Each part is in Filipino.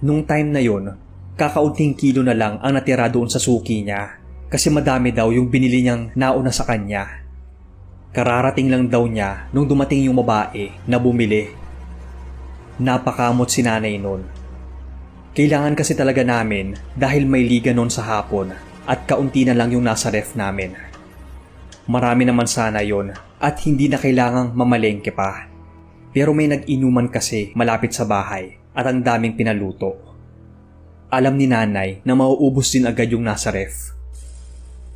Nung time na yon, kakaunting kilo na lang ang natira doon sa suki niya kasi madami daw yung binili niyang nauna sa kanya. Kararating lang daw niya nung dumating yung babae na bumili. Napakamot si nanay nun. Kailangan kasi talaga namin dahil may liga noon sa hapon at kaunti na lang yung nasa ref namin. Marami naman sana yon at hindi na kailangang mamalengke pa. Pero may nag-inuman kasi malapit sa bahay at ang daming pinaluto. Alam ni nanay na mauubos din agad yung nasa ref.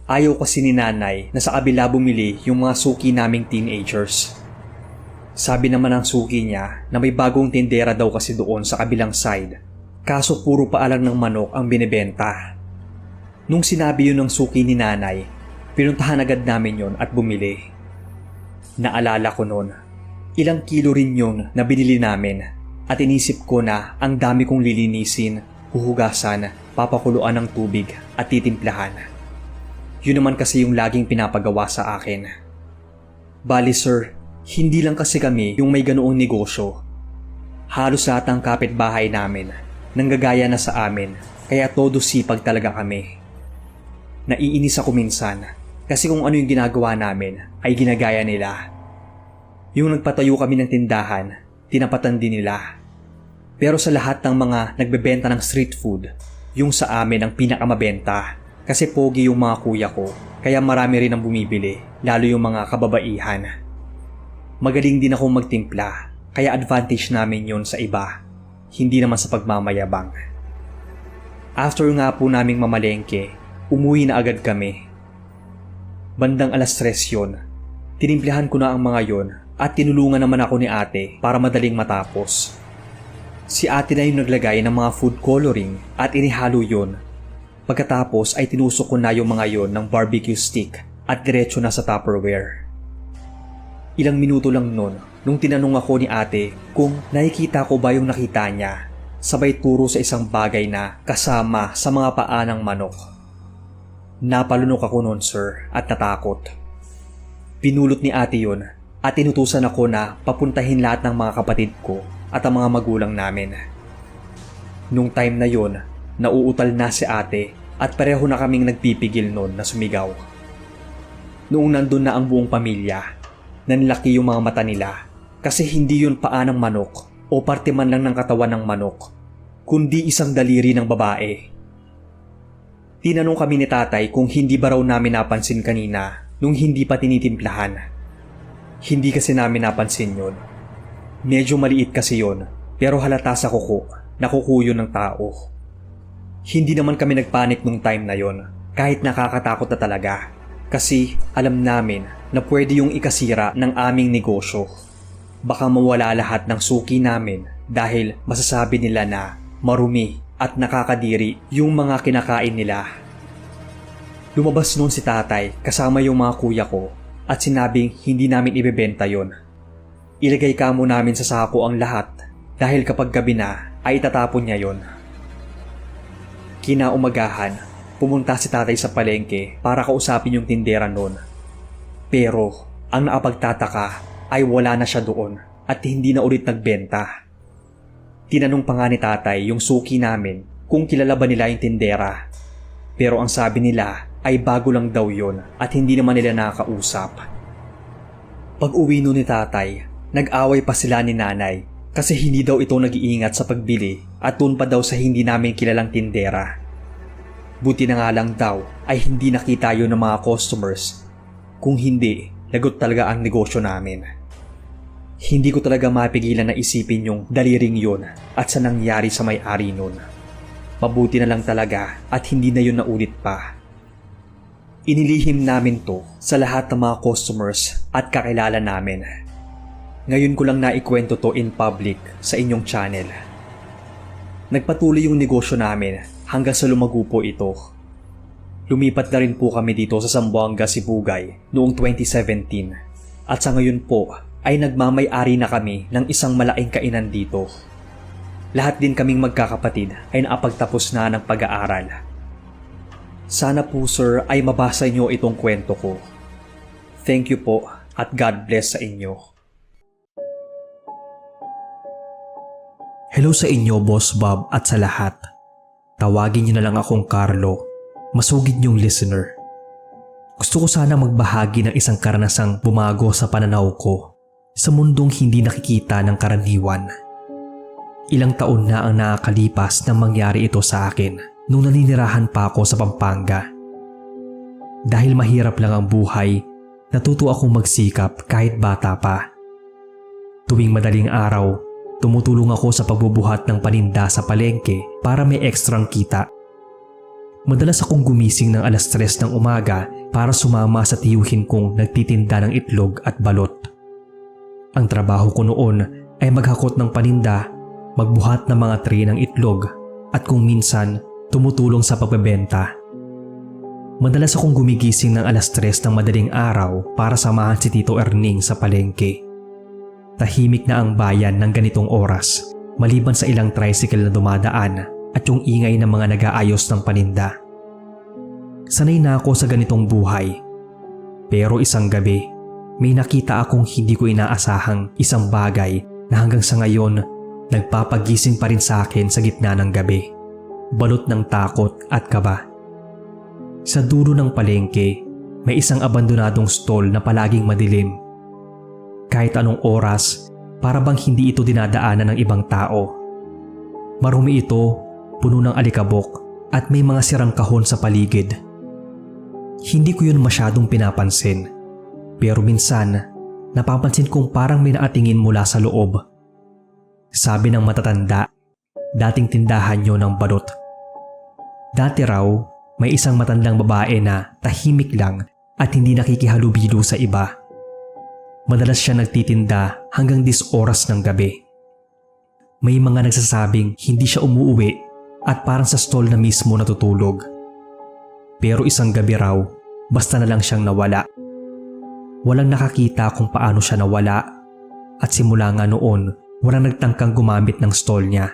Ayaw kasi ni nanay na sa kabila bumili yung mga suki naming teenagers. Sabi naman ng suki niya na may bagong tindera daw kasi doon sa kabilang side. Kaso puro paalang ng manok ang binibenta. Nung sinabi yun ng suki ni nanay, pinuntahan agad namin yon at bumili. Naalala ko noon, ilang kilo rin yun na binili namin at inisip ko na ang dami kong lilinisin, huhugasan, papakuluan ng tubig at titimplahan. Yun naman kasi yung laging pinapagawa sa akin. Bali sir, hindi lang kasi kami yung may ganoong negosyo. Halos lahat ng kapitbahay namin nanggagaya na sa amin, kaya todo sipag talaga kami. Naiinis ako minsan kasi kung ano yung ginagawa namin ay ginagaya nila. Yung nagpatayo kami ng tindahan, tinapatan din nila. Pero sa lahat ng mga nagbebenta ng street food, yung sa amin ang pinakamabenta kasi pogi yung mga kuya ko, kaya marami rin ang bumibili, lalo yung mga kababaihan. Magaling din ako magtimpla, kaya advantage namin yon sa iba, hindi naman sa pagmamayabang. After nga po naming mamalengke, umuwi na agad kami. Bandang 3:00 yon, tinimplahan ko na ang mga yon at tinulungan naman ako ni ate para madaling matapos. Si ate na yung naglagay ng mga food coloring at inihalo yon. Pagkatapos ay tinusok ko na yung mga yon ng barbecue stick at diretso na sa Tupperware. Ilang minuto lang nun nung tinanong ako ni ate kung nakikita ko ba yung nakita niya, sabay turo sa isang bagay na kasama sa mga paa ng manok. Napalunok ako nun sir at natakot. Pinulot ni ate yon at inutusan ako na papuntahin lahat ng mga kapatid ko at ang mga magulang namin. Nung time na yon, nauutal na si ate at pareho na kaming nagpipigil nun na sumigaw. Noong nandun na ang buong pamilya, nanlaki yung mga mata nila kasi hindi yun paa ng manok o parte man lang ng katawan ng manok, kundi isang daliri ng babae. Tinanong kami ni tatay kung hindi ba raw namin napansin kanina nung hindi pa tinitimplahan. Hindi kasi namin napansin yun. Medyo maliit kasi yun, pero halata sa kuko na kuko yun ng tao. Hindi naman kami nagpanik nung time na yon, kahit nakakatakot na talaga. Kasi alam namin na pwede yung ikasira ng aming negosyo. Baka mawala lahat ng suki namin dahil masasabi nila na marumi at nakakadiri yung mga kinakain nila. Lumabas noon si tatay kasama yung mga kuya ko at sinabing hindi namin ibebenta yon. Ilagay kamo namin sa sako ang lahat dahil kapag gabi na ay itatapon niya yon. Kinaumagahan, pumunta si tatay sa palengke para kausapin yung tindera noon. Pero ang naapagtataka ay wala na siya doon at hindi na ulit nagbenta. Tinanong pa nga ni tatay yung suki namin kung kilala ba nila yung tindera. Pero ang sabi nila ay bago lang daw yon at hindi naman nila nakakausap. Pag uwi nun ni tatay, nag-away pa sila ni nanay kasi hindi daw ito nag-iingat sa pagbili at doon pa daw sa hindi namin kilalang tindera. Buti na nga lang daw ay hindi nakita yun ng mga customers. Kung hindi, lagot talaga ang negosyo namin. Hindi ko talaga mapigilan na isipin yung daliring yun at sa nangyari sa may-ari nun. Mabuti na lang talaga at hindi na yun naulit pa. Inilihim namin to sa lahat ng mga customers at kakilala namin. Ngayon ko lang naikwento to in public sa inyong channel. Nagpatuloy yung negosyo namin hanggang sa lumago po ito. Lumipat na rin po kami dito sa Zamboanga, Sibugay noong 2017 at sa ngayon po ay nagmamay-ari na kami ng isang malaking kainan dito. Lahat din kaming magkakapatid ay naapagtapos na ng pag-aaral. Sana po sir ay mabasa niyo itong kwento ko. Thank you po at God bless sa inyo. Hello sa inyo, Boss Bob, at sa lahat. Tawagin niyo na lang akong Carlo, masugid niyong listener. Gusto ko sana magbahagi ng isang karanasang bumago sa pananaw ko sa mundong hindi nakikita ng karaniwan. Ilang taon na ang nakakalipas nang mangyari ito sa akin nung naninirahan pa ako sa Pampanga. Dahil mahirap lang ang buhay, natuto akong magsikap kahit bata pa. Tuwing madaling araw, tumutulong ako sa pagbubuhat ng paninda sa palengke para may ekstrang kita. Madalas akong gumising ng 3:00 ng umaga para sumama sa tiyuhin kong nagtitinda ng itlog at balot. Ang trabaho ko noon ay maghakot ng paninda, magbuhat ng mga tray ng itlog at kung minsan tumutulong sa pagbebenta. Madalas akong gumigising ng 3:00 ng madaling araw para samahan si Tito Erning sa palengke. Tahimik na ang bayan ng ganitong oras, maliban sa ilang tricycle na dumadaan at yung ingay ng mga nag-aayos ng paninda. Sanay na ako sa ganitong buhay. Pero isang gabi, may nakita akong hindi ko inaasahang isang bagay na hanggang sa ngayon nagpapagising pa rin sa akin sa gitna ng gabi. Balot ng takot at kaba. Sa dulo ng palengke, may isang abandonadong stall na palaging madilim. Kahit anong oras, para bang hindi ito dinadaanan ng ibang tao. Marumi ito, puno ng alikabok at may mga sirang kahon sa paligid. Hindi ko yun masyadong pinapansin, pero minsan napapansin kong parang may naatingin mula sa loob. Sabi ng matatanda, dating tindahan yun ng balot. Dati raw, may isang matandang babae na tahimik lang at hindi nakikihalubilo sa iba. Madalas siya nagtitinda hanggang 10 oras ng gabi. May mga nagsasabing hindi siya umuuwi at parang sa stall na mismo natutulog. Pero isang gabi raw, basta na lang siyang nawala. Walang nakakita kung paano siya nawala at simula nga noon, walang nagtangkang gumamit ng stall niya.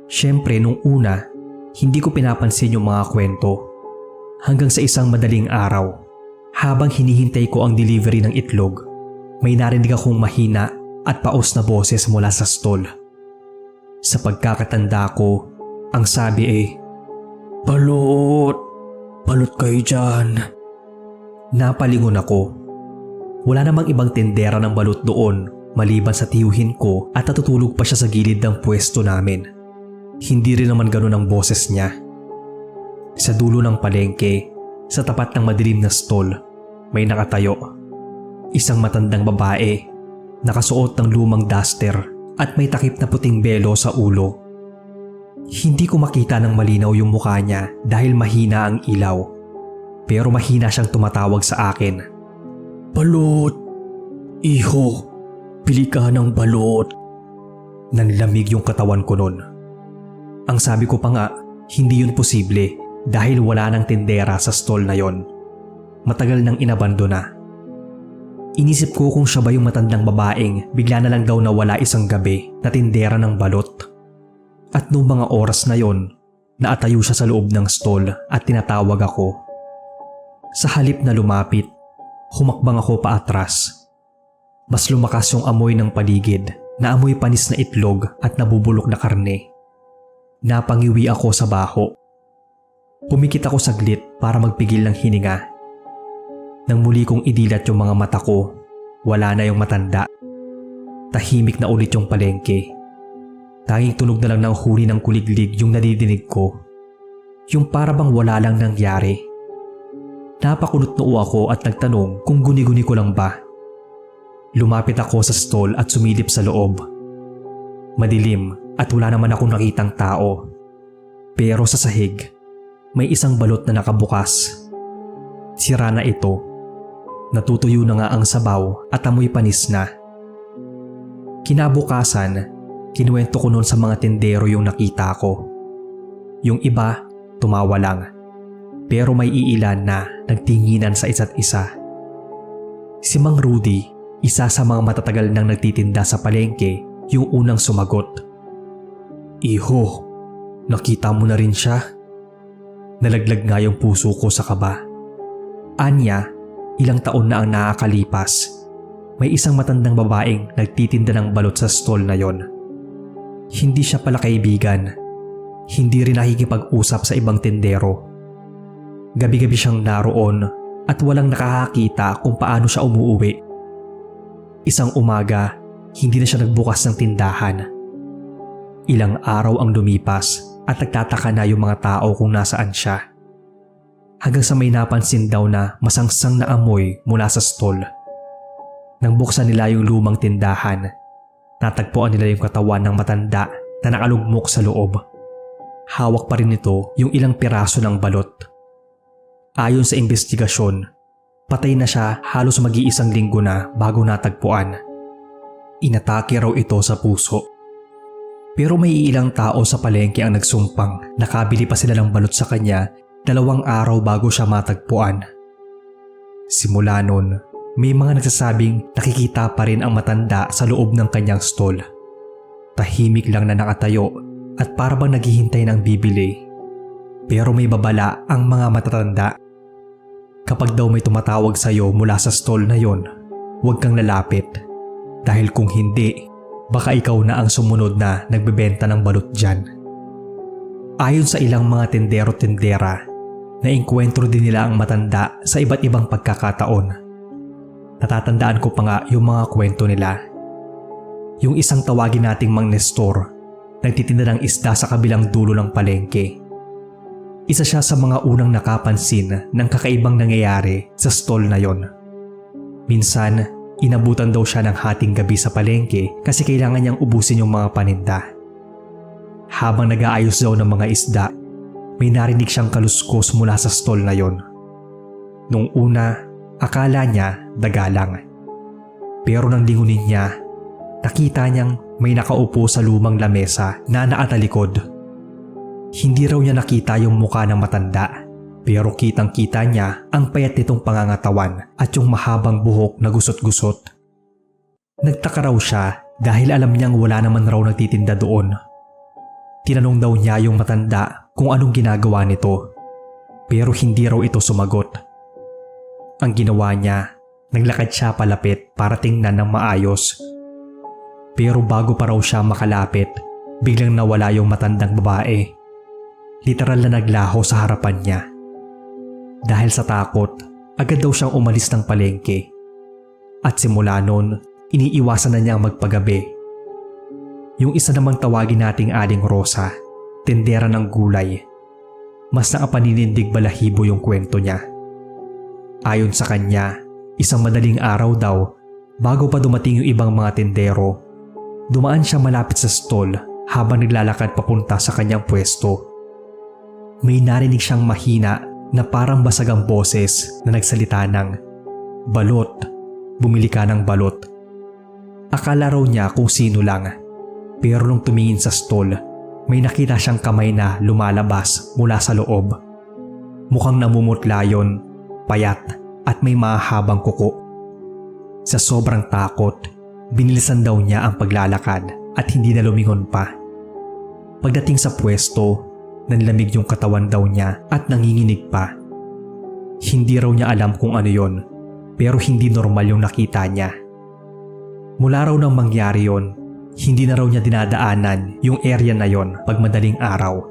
Siyempre nung una, hindi ko pinapansin yung mga kwento. Hanggang sa isang madaling araw, habang hinihintay ko ang delivery ng itlog, may narinig akong mahina at paos na boses mula sa stall. Sa pagkakatanda ko, ang sabi ay, "Balot! Balot kayo dyan!" Napalingon ako. Wala namang ibang tindera ng balot doon maliban sa tiyuhin ko at natutulog pa siya sa gilid ng pwesto namin. Hindi rin naman ganun ang boses niya. Sa dulo ng palengke, sa tapat ng madilim na stall, may nakatayo. Isang matandang babae, nakasuot ng lumang duster at may takip na puting belo sa ulo. Hindi ko makita ng malinaw yung mukha niya dahil mahina ang ilaw. Pero mahina siyang tumatawag sa akin. "Balot! Iho, pili ka ng balot!" Nanlamig yung katawan ko nun. Ang sabi ko pa nga, hindi yun posible dahil wala nang tindera sa stall na yon. Matagal nang inabandona. Inisip ko kung siya ba yung matandang babaeng bigla na lang daw nawala isang gabi na tindera ng balot. At noong mga oras na yon, naatayo siya sa loob ng stall at tinatawag ako. Sa halip na lumapit, humakbang ako paatras. Mas lumakas yung amoy ng paligid na amoy panis na itlog at nabubulok na karne. Napangiwi ako sa baho. Pumikit ako saglit para magpigil ng hininga. Nang muli kong idilat yung mga mata ko, wala na yung matanda. Tahimik na ulit yung palengke. Tanging tunog na lang ng huni ng kuliglig yung nadidinig ko. Yung para bang wala lang nangyari. Napakunot noo ako at nagtanong kung guni-guni ko lang ba. Lumapit ako sa stall at sumilip sa loob. Madilim at wala naman akong nakitang tao. Pero sa sahig, may isang balot na nakabukas. Sira na ito. Natutuyo na nga ang sabaw at amoy panis na. Kinabukasan, kinuwento ko noon sa mga tindero yung nakita ko. Yung iba, tumawa lang. Pero may iilan na nagtinginan sa isa't isa. Si Mang Rudy, isa sa mga matatagal nang nagtitinda sa palengke, yung unang sumagot. "Iho, nakita mo na rin siya?" Nalaglag nga yung puso ko sa kaba. Anya, ilang taon na ang nakakalipas. May isang matandang babaeng nagtitinda ng balot sa stall na yon. Hindi siya pala kaibigan. Hindi rin nakikipag-usap sa ibang tindero. Gabi-gabi siyang naroon at walang nakakakita kung paano siya umuuwi. Isang umaga, hindi na siya nagbukas ng tindahan. Ilang araw ang lumipas at nagtataka na yung mga tao kung nasaan siya. Hanggang sa may napansin daw na masangsang na amoy mula sa stall. Nang buksan nila yung lumang tindahan, natagpuan nila yung katawan ng matanda na nakalugmok sa loob. Hawak pa rin nito yung ilang piraso ng balot. Ayon sa investigasyon, patay na siya halos mag-iisang linggo na bago natagpuan. Inatake raw ito sa puso. Pero may ilang tao sa palengke ang nagsumpang nakabili pa sila ng balot sa kanya 2 araw bago siya matagpuan. Simula nun, may mga nagsasabing nakikita pa rin ang matanda sa loob ng kanyang stall. Tahimik lang na nakatayo at para bang naghihintay ng bibili. Pero may babala ang mga matatanda. Kapag daw may tumatawag sa iyo mula sa stall na yon, huwag kang lalapit. Dahil kung hindi, baka ikaw na ang sumunod na nagbebenta ng balot dyan. Ayon sa ilang mga tindero-tindera, naengkwentro din nila ang matanda sa iba't ibang pagkakataon. Natatandaan ko pa nga yung mga kwento nila. Yung isang tawagin nating Mang Nestor, nagtitinda ng isda sa kabilang dulo ng palengke. Isa siya sa mga unang nakapansin ng kakaibang nangyayari sa stall na yon. Minsan, inabutan daw siya ng hating gabi sa palengke kasi kailangan niyang ubusin yung mga paninda. Habang nag-aayos daw ng mga isda, may narinig siyang kaluskos mula sa stall na yon. Nung una, akala niya daga lang. Pero nang lingunin niya, nakita niyang may nakaupo sa lumang lamesa na nakatalikod. Hindi raw niya nakita yung mukha ng matanda, pero kitang-kita niya ang payat nitong pangangatawan at yung mahabang buhok na gusot-gusot. Nagtaka raw siya dahil alam niyang wala naman raw nagtitinda doon. Tinanong daw niya yung matanda kung anong ginagawa nito, pero hindi raw ito sumagot. Ang ginawa niya, naglakad siya palapit para tingnan ng maayos. Pero bago pa raw siya makalapit, biglang nawala yung matandang babae. Literal na naglaho sa harapan niya. Dahil sa takot, agad daw siyang umalis ng palengke. At simula noon, iniiwasan na niyang magpagabi. Yung isa namang tawagin nating Aling Rosa, tindera ng gulay. Mas nakapaninindig balahibo yung kwento niya. Ayon sa kanya, isang madaling araw daw, bago pa dumating yung ibang mga tindero, dumaan siya malapit sa stall habang naglalakad papunta sa kanyang pwesto. May narinig siyang mahina na parang basag ang boses na nagsalita ng, "Balot, bumili ka ng balot." Akala raw niya kung sino lang, pero nung tumingin sa stall, may nakita siyang kamay na lumalabas mula sa loob. Mukhang namumutla yon, payat at may mahabang kuko. Sa sobrang takot, binilisan daw niya ang paglalakad at hindi na lumingon pa. Pagdating sa pwesto, nanlamig yung katawan daw niya at nanginginig pa. Hindi raw niya alam kung ano yon, pero hindi normal yung nakita niya. Mula raw nang mangyari yon, hindi na raw niya dinadaanan yung area na yon pag madaling araw.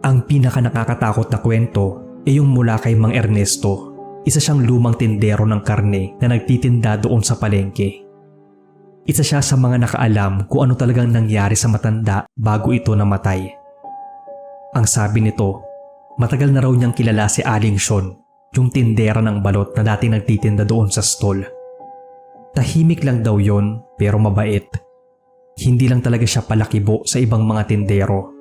Ang pinaka nakakatakot na kwento ay yung mula kay Mang Ernesto, isa siyang lumang tindero ng karne na nagtitinda doon sa palengke. Isa siya sa mga nakaalam kung ano talagang nangyari sa matanda bago ito namatay. Ang sabi nito, matagal na raw niyang kilala si Aling Shon, yung tindera ng balot na dating nagtitinda doon sa stall. Tahimik lang daw yon, pero mabait. Hindi lang talaga siya palakibo sa ibang mga tindero.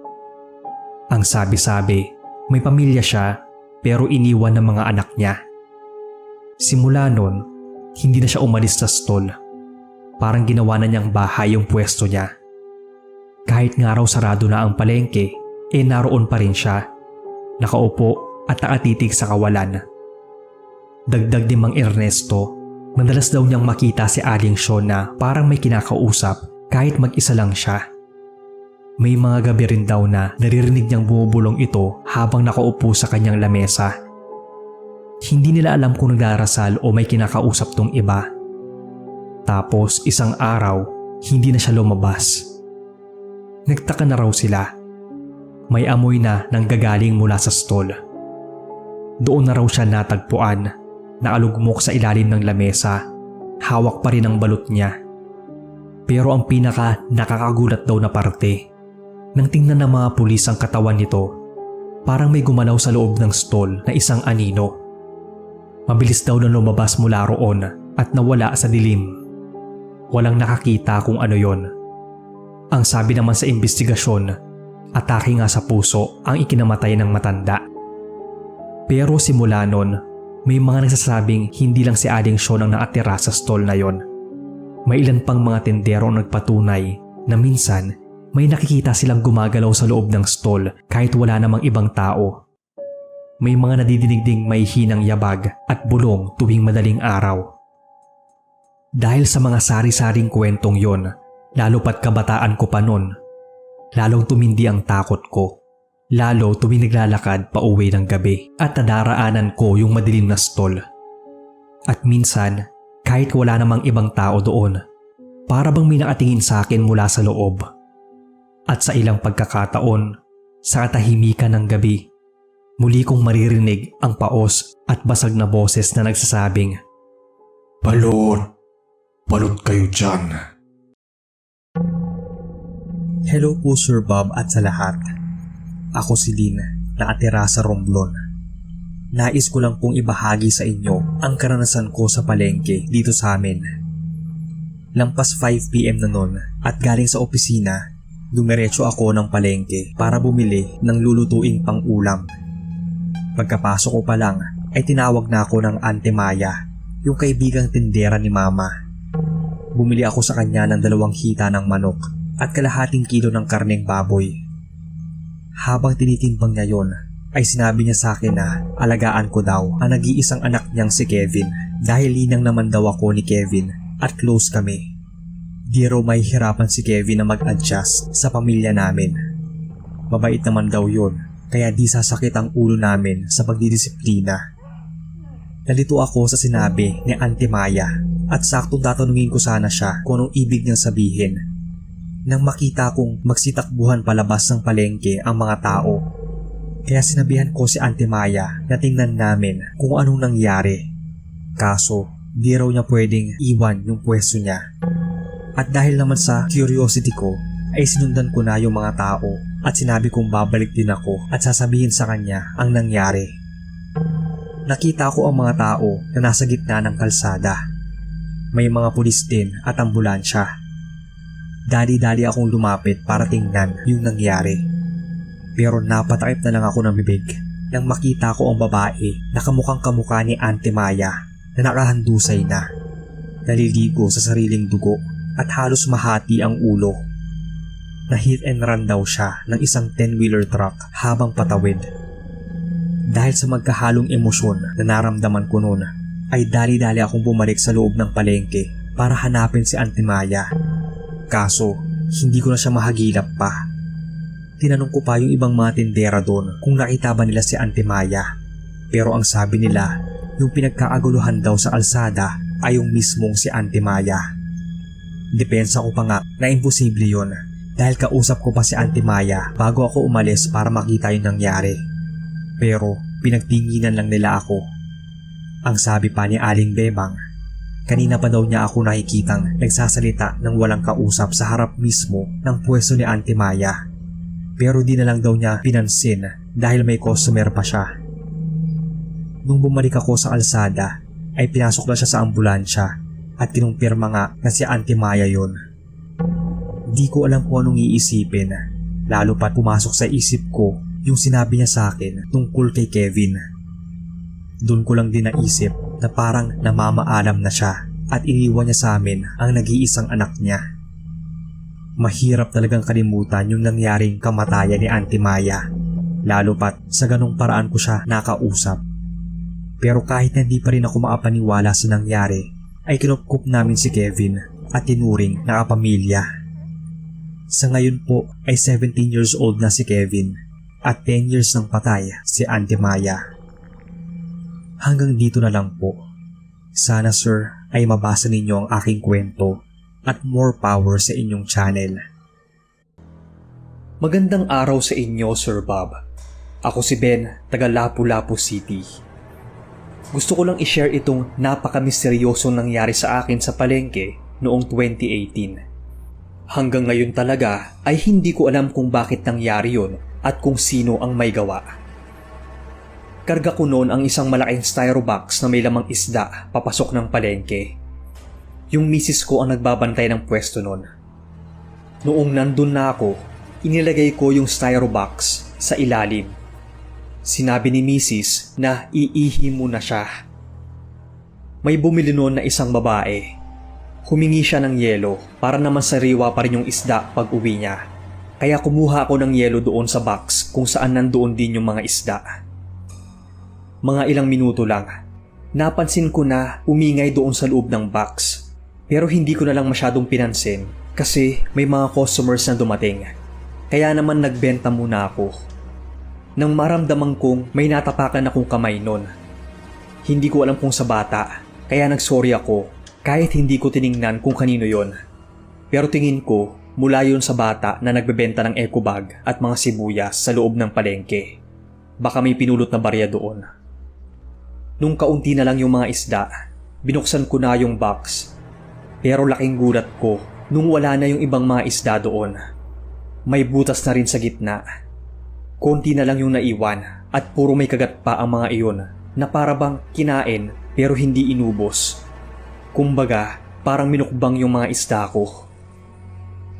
Ang sabi-sabi, may pamilya siya pero iniwan ng mga anak niya. Simula nun, hindi na siya umalis sa stall. Parang ginawa na niyang bahay yung pwesto niya. Kahit nga raw sarado na ang palengke, naroon pa rin siya, nakaupo at nakatitig sa kawalan. Dagdag ni Mang Ernesto, madalas daw niyang makita si Aling Shon na parang may kinakausap kahit mag-isa lang siya. May mga gabi rin daw na naririnig niyang bumubulong ito habang nakaupo sa kanyang lamesa. Hindi nila alam kung nagdarasal o may kinakausap tong iba. Tapos isang araw, hindi na siya lumabas. Nagtaka na raw sila. May amoy na nanggagaling mula sa stall. Doon na raw siya natagpuan, naalugmok sa ilalim ng lamesa. Hawak pa rin ang balot niya. Pero ang pinaka nakakagulat daw na parte, nang tingnan ng mga pulis ang katawan nito, parang may gumalaw sa loob ng stall na isang anino. Mabilis daw na lumabas mula roon at nawala sa dilim. Walang nakakita kung ano yon. Ang sabi naman sa investigasyon, atake nga sa puso ang ikinamatay ng matanda. Pero simula nun, may mga nagsasabing hindi lang si Aling Sean ang nakatira sa stall na yon. May ilan pang mga tendero ang nagpatunay na minsan may nakikita silang gumagalaw sa loob ng stall kahit wala namang ibang tao. May mga nadidinig ding may hinang yabag at bulong tuwing madaling araw. Dahil sa mga sari-saring kwentong yon, lalo pat kabataan ko pa nun, lalong tumindi ang takot ko. Lalo tuwing naglalakad pa uwi ng gabi at nadaraanan ko yung madilim na stall. At minsan, kahit wala namang ibang tao doon, para bang may nakatingin sa akin mula sa loob. At sa ilang pagkakataon, sa katahimikan ng gabi, muli kong maririnig ang paos at basag na boses na nagsasabing, Balot! Balot kayo dyan! Hello po Sir Bob at sa lahat. Ako si Lynn, nakatira sa Romblon. Nais ko lang pong ibahagi sa inyo ang karanasan ko sa palengke dito sa amin. Lampas 5 PM na noon at galing sa opisina, dumiretso ako ng palengke para bumili ng lulutuing pang ulam. Pagkapasok ko pa lang ay tinawag na ako ng Ate Maya, yung kaibigang tindera ni Mama. Bumili ako sa kanya ng 2 hita ng manok at kalahating kilo ng karneng baboy. Habang tinitimbang niya yon, ay sinabi niya sa akin na alagaan ko daw ang nag-iisang anak niyang si Kevin dahil linang naman daw ako ni Kevin at close kami. Di raw may hirapan si Kevin na mag-adjust sa pamilya namin. Mabait naman daw yon, kaya di sasakit ang ulo namin sa pagdidisiplina. Nalito ako sa sinabi ni Auntie Maya at saktong tatanungin ko sana siya kung anong ibig niyang sabihin. Nang makita kong magsitakbuhan palabas ng palengke ang mga tao. Kaya sinabihan ko si Auntie Maya na tingnan namin kung anong nangyari. Kaso, di raw niya pwedeng iwan yung pwesto niya. At dahil naman sa curiosity ko, ay sinundan ko na yung mga tao at sinabi kong babalik din ako at sasabihin sa kanya ang nangyari. Nakita ko ang mga tao na nasa gitna ng kalsada. May mga pulis din at ambulansya. Dali-dali akong lumapit para tingnan yung nangyari. Pero napatakip na lang ako ng bibig nang makita ko ang babae na kamukhang kamukha ni Auntie Maya na nakahandusay na. Naliligo sa sariling dugo at halos mahati ang ulo. Na hit and run daw siya ng isang 10-wheeler truck habang patawid. Dahil sa magkahalong emosyon na naramdaman ko noon, ay dali-dali akong bumalik sa loob ng palengke para hanapin si Auntie Maya. Kaso, hindi ko na siya mahagilap pa. Tinanong ko pa yung ibang mga tindera doon kung nakita ba nila si Auntie Maya. Pero ang sabi nila, yung pinagkaaguluhan daw sa kalsada ay yung mismong si Auntie Maya. Depensa ko pa nga na imposible yon dahil kausap ko pa si Auntie Maya bago ako umalis para makita yung nangyari. Pero pinagtinginan lang nila ako. Ang sabi pa ni Aling Bebang, kanina pa daw niya ako nakikitang nagsasalita ng walang kausap sa harap mismo ng pwesto ni Auntie Maya. Pero di na lang daw niya pinansin dahil may customer pa siya. Nung bumalik ako sa kalsada ay pinasok na siya sa ambulansya at kinumpirma nga na si Auntie Maya yun. Di ko alam kung anong iisipin, lalo pat pumasok sa isip ko yung sinabi niya sa akin tungkol kay Kevin. Doon ko lang din naisip na parang namamaalam na siya at iniwan niya sa amin ang nag-iisang anak niya. Mahirap talagang kalimutan yung nangyaring kamatayan ni Auntie Maya, lalo pat sa ganong paraan ko siya nakausap. Pero kahit na hindi pa rin ako makapaniwala sa nangyari, ay kinupkup namin si Kevin at tinuring na kapamilya. Sa ngayon po ay 17 years old na si Kevin at 10 years nang patay si Auntie Maya. Hanggang dito na lang po. Sana sir ay mabasa ninyo ang aking kwento at more power sa inyong channel. Magandang araw sa inyo, Sir Bob. Ako si Ben, taga Lapu-Lapu City. Gusto ko lang i-share itong napaka-misteryosong nangyari sa akin sa palengke noong 2018. Hanggang ngayon talaga ay hindi ko alam kung bakit nangyari yun at kung sino ang may gawa. Karga ko noon ang isang malaking styro box na may lamang isda papasok ng palengke. Yung misis ko ang nagbabantay ng pwesto noon. Noong nandun na ako, inilagay ko yung styro box sa ilalim. Sinabi ni misis na iihi muna siya. May bumili noon na isang babae. Humingi siya ng yelo para naman sariwa pa rin yung isda pag uwi niya. Kaya kumuha ako ng yelo doon sa box kung saan nandoon din yung mga isda. Mga ilang minuto lang, napansin ko na umingay doon sa loob ng box. Pero hindi ko na lang masyadong pinansin kasi may mga customers na dumating. Kaya naman nagbenta muna ako. Nang maramdaman kong may natapakan akong kamay nun. Hindi ko alam kung sa bata, kaya nagsorry ako kahit hindi ko tiningnan kung kanino yon. Pero tingin ko mula yun sa bata na nagbebenta ng eco bag at mga sibuyas sa loob ng palengke. Baka may pinulot na barya doon. Nung kaunti na lang yung mga isda, binuksan ko na yung box. Pero laking gulat ko nung wala na yung ibang mga isda doon. May butas na rin sa gitna. Konti na lang yung naiwan at puro may kagat pa ang mga iyon na para bang kinain pero hindi inubos. Kumbaga, parang minukbang yung mga isda ko.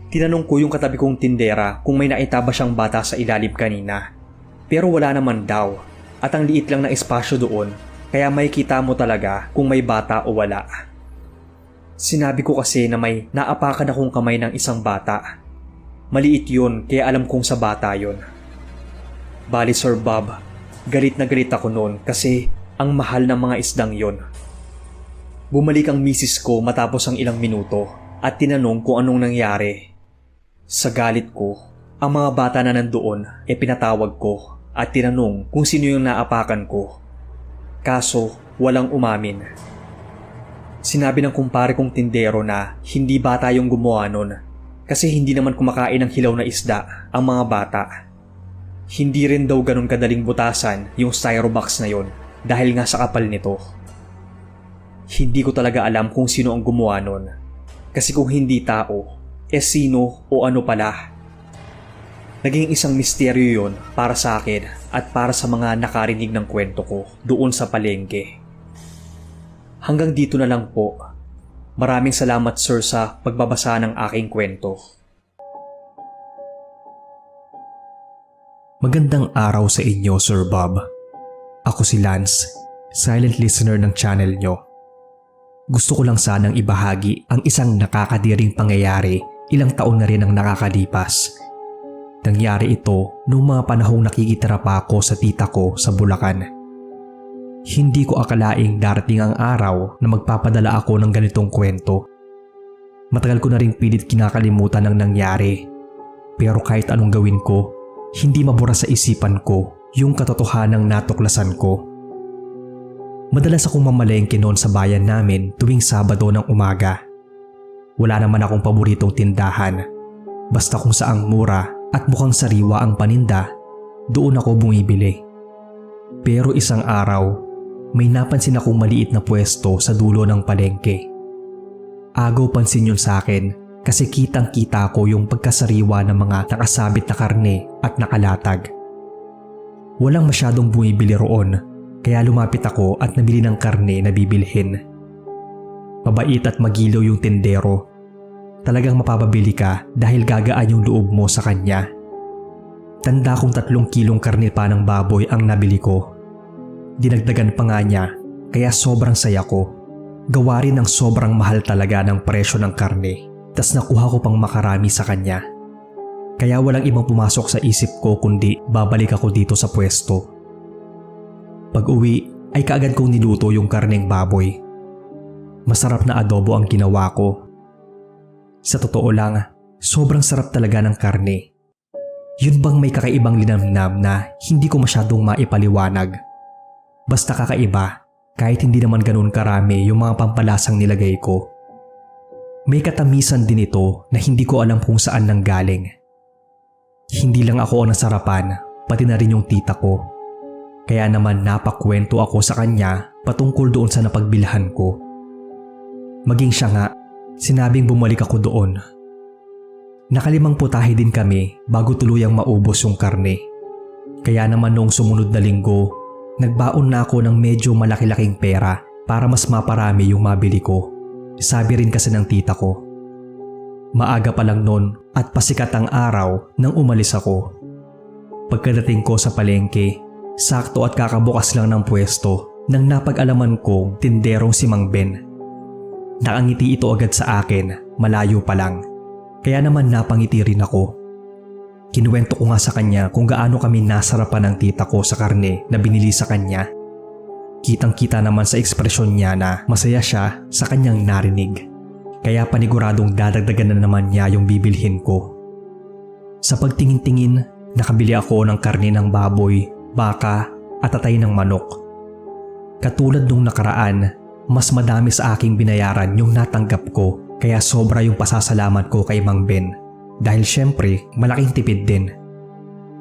Tinanong ko yung katabi kong tindera kung may nakita ba siyang bata sa ilalim kanina. Pero wala naman daw at ang liit lang na espasyo doon kaya makikita mo talaga kung may bata o wala. Sinabi ko kasi na may naapakan akong kamay ng isang bata. Maliit yun kaya alam kong sa bata yun. Bali Sir Bob, galit na galit ako noon kasi ang mahal ng mga isdang yon. Bumalik ang misis ko matapos ang ilang minuto at tinanong kung anong nangyari. Sa galit ko, ang mga bata na nandoon pinatawag ko at tinanong kung sino yung naapakan ko. Kaso walang umamin. Sinabi ng kumpare kong tindero na hindi bata yung gumawa nun kasi hindi naman kumakain ng hilaw na isda ang mga bata. Hindi rin daw ganun kadaling butasan yung styro box na yon dahil nga sa kapal nito. Hindi ko talaga alam kung sino ang gumawa nun kasi kung hindi tao, sino o ano pala. Naging isang misteryo yon para sa akin at para sa mga nakarinig ng kwento ko doon sa palengke. Hanggang dito na lang po. Maraming salamat sir sa pagbabasa ng aking kwento. Magandang araw sa inyo, Sir Bob. Ako si Lance, silent listener ng channel nyo. Gusto ko lang sanang ibahagi ang isang nakakadiring pangyayari ilang taon na rin ang nakakalipas. Nangyari ito noong mga panahong nakikitira pa ako sa tita ko sa Bulacan. Hindi ko akalaing darating ang araw na magpapadala ako ng ganitong kwento. Matagal ko na rin pilit kinakalimutan ang nangyari. Pero kahit anong gawin ko, hindi mabura sa isipan ko yung katotohanang natuklasan ko. Madalas akong mamalengke noon sa bayan namin tuwing Sabado ng umaga. Wala naman akong paboritong tindahan. Basta kung saang mura at mukhang sariwa ang paninda, doon ako bumibili. Pero isang araw, may napansin akong maliit na pwesto sa dulo ng palengke. Agaw pansin yun sa akin kasi kitang-kita ko yung pagkasariwa ng mga nakasabit na karne at nakalatag. Walang masyadong bumibili roon kaya lumapit ako at nabili ng karne na bibilhin. Mabait at magilaw yung tindero. Talagang mapapabili ka dahil gagaan yung loob mo sa kanya. Tanda kong 3 kilong karne pa ng baboy ang nabili ko. Dinagdagan pa nga niya kaya sobrang saya ko. Gawa rin ng sobrang mahal talaga ng presyo ng karne, tas nakuha ko pang makarami sa kanya. Kaya walang ibang pumasok sa isip ko kundi babalik ako dito sa pwesto. Pag uwi ay kaagad kong niluto yung karneng baboy. Masarap na adobo ang ginawa ko. Sa totoo lang, sobrang sarap talaga ng karne. Yun bang may kakaibang linamnam na hindi ko masyadong maipaliwanag. Basta kakaiba kahit hindi naman ganoon karami yung mga pampalasang nilagay ko. May katamisan din ito na hindi ko alam kung saan nanggaling. Hindi lang ako ang nasarapan, pati na rin yung tita ko. Kaya naman napakwento ako sa kanya patungkol doon sa napagbilhan ko. Maging siya nga, sinabing bumalik ako doon. Nakalimang putahe din kami bago tuluyang maubos yung karne. Kaya naman noong sumunod na linggo, nagbaon na ako ng medyo malaki-laking pera para mas maparami yung mabili ko. Sabi rin kasi ng tita ko. Maaga pa lang noon at pasikat ang araw nang umalis ako. Pagkadating ko sa palengke, sakto at kakabukas lang ng pwesto nang napag-alaman kong tinderong si Mang Ben. Nakangiti ito agad sa akin, malayo pa lang. Kaya naman napangiti rin ako. Kinuwento ko nga sa kanya kung gaano kami nasarapan ng tita ko sa karne na binili sa kanya. Kitang-kita naman sa ekspresyon niya na masaya siya sa kanyang narinig. Kaya paniguradong dadagdagan na naman niya yung bibilhin ko. Sa pagtingin-tingin, nakabili ako ng karne ng baboy, baka at atay ng manok. Katulad nung nakaraan, mas madami sa aking binayaran yung natanggap ko kaya sobra yung pasasalamat ko kay Mang Ben. Dahil syempre, malaking tipid din.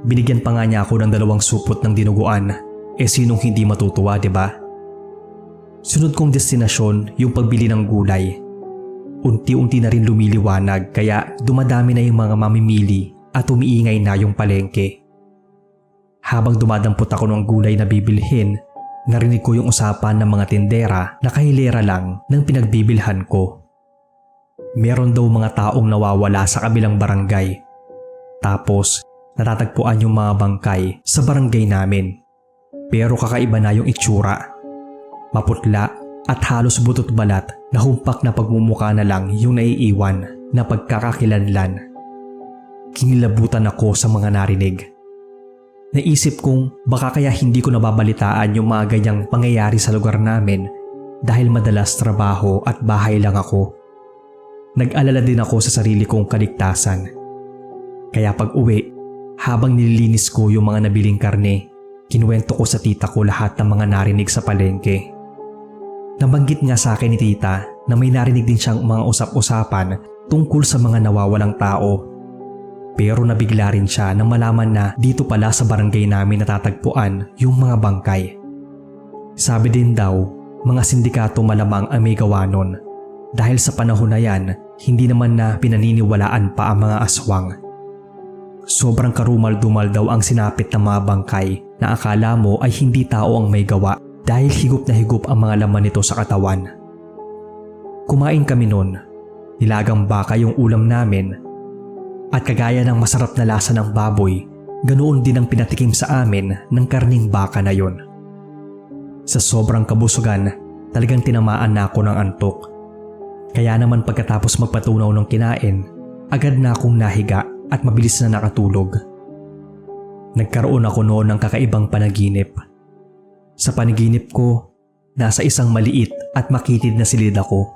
Binigyan pa nga niya ako ng 2 supot ng dinuguan. Sinong hindi matutuwa, diba? Sunod kong destinasyon yung pagbili ng gulay. Unti-unti na rin lumiliwanag kaya dumadami na yung mga mamimili at umiingay na yung palengke. Habang dumadampot ako ng gulay na bibilhin, narinig ko yung usapan ng mga tindera na kahilera lang ng pinagbibilhan ko. Meron daw mga taong nawawala sa kabilang barangay. Tapos natatagpuan yung mga bangkay sa barangay namin. Pero kakaiba na yung itsura. Maputla at halos butot balat na humpak na pagmumuka na lang yung naiiwan na pagkakakilanlan. Kinilabutan ako sa mga narinig. Naisip kong baka kaya hindi ko nababalitaan yung mga ganyang pangyayari sa lugar namin dahil madalas trabaho at bahay lang ako. Nag-alala din ako sa sarili kong kaligtasan. Kaya pag uwi, habang nililinis ko yung mga nabiling karne, kinuwento ko sa tita ko lahat ng mga narinig sa palengke. Nabanggit nga sa akin ni tita na may narinig din siyang mga usap-usapan tungkol sa mga nawawalang tao. Pero nabigla rin siya nang malaman na dito pala sa barangay namin natatagpuan yung mga bangkay. Sabi din daw, mga sindikato malamang ang may gawa nun. Dahil sa panahon na yan, hindi naman na pinaniniwalaan pa ang mga aswang. Sobrang karumal-dumal daw ang sinapit ng mga bangkay na akala mo ay hindi tao ang may gawa dahil higop na higop ang mga laman nito sa katawan. Kumain kami nun. Nilagang baka yung ulam namin. At kagaya ng masarap na lasa ng baboy, ganoon din ang pinatikim sa amin ng karning baka na yon. Sa sobrang kabusugan, talagang tinamaan na ako ng antok. Kaya naman pagkatapos magpatunaw ng kinain, agad na akong nahiga at mabilis na nakatulog. Nagkaroon ako noon ng kakaibang panaginip. Sa panaginip ko, nasa isang maliit at makitid na silid ako.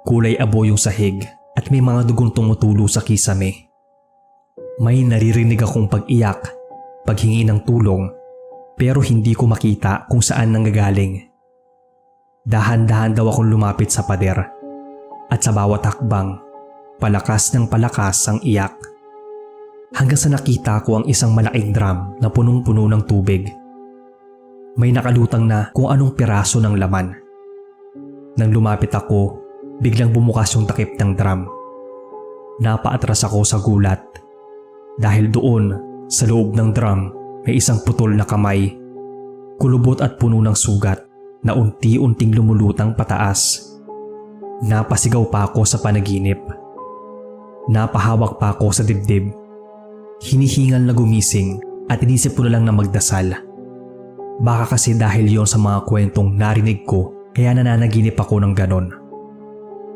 Kulay abo yung sahig at may mga dugong tumutulo sa kisame. May naririnig akong pag-iyak, paghingi ng tulong, pero hindi ko makita kung saan nanggagaling. Dahan-dahan daw akong lumapit sa pader at sa bawat hakbang, palakas ng palakas ang iyak. Hanggang sa nakita ko ang isang malaking drum na punong-puno ng tubig. May nakalutang na kung anong piraso ng laman. Nang lumapit ako, biglang bumukas yung takip ng drum. Napaatras ako sa gulat. Dahil doon, sa loob ng drum, may isang putol na kamay. Kulubot at puno ng sugat na unti-unting lumulutang pataas. Napasigaw pa ako sa panaginip. Napahawak pa ako sa dibdib. Hinihingal na gumising at inisip ko na lang na magdasal. Baka kasi dahil yon sa mga kwentong narinig ko kaya nananaginip ako ng ganon.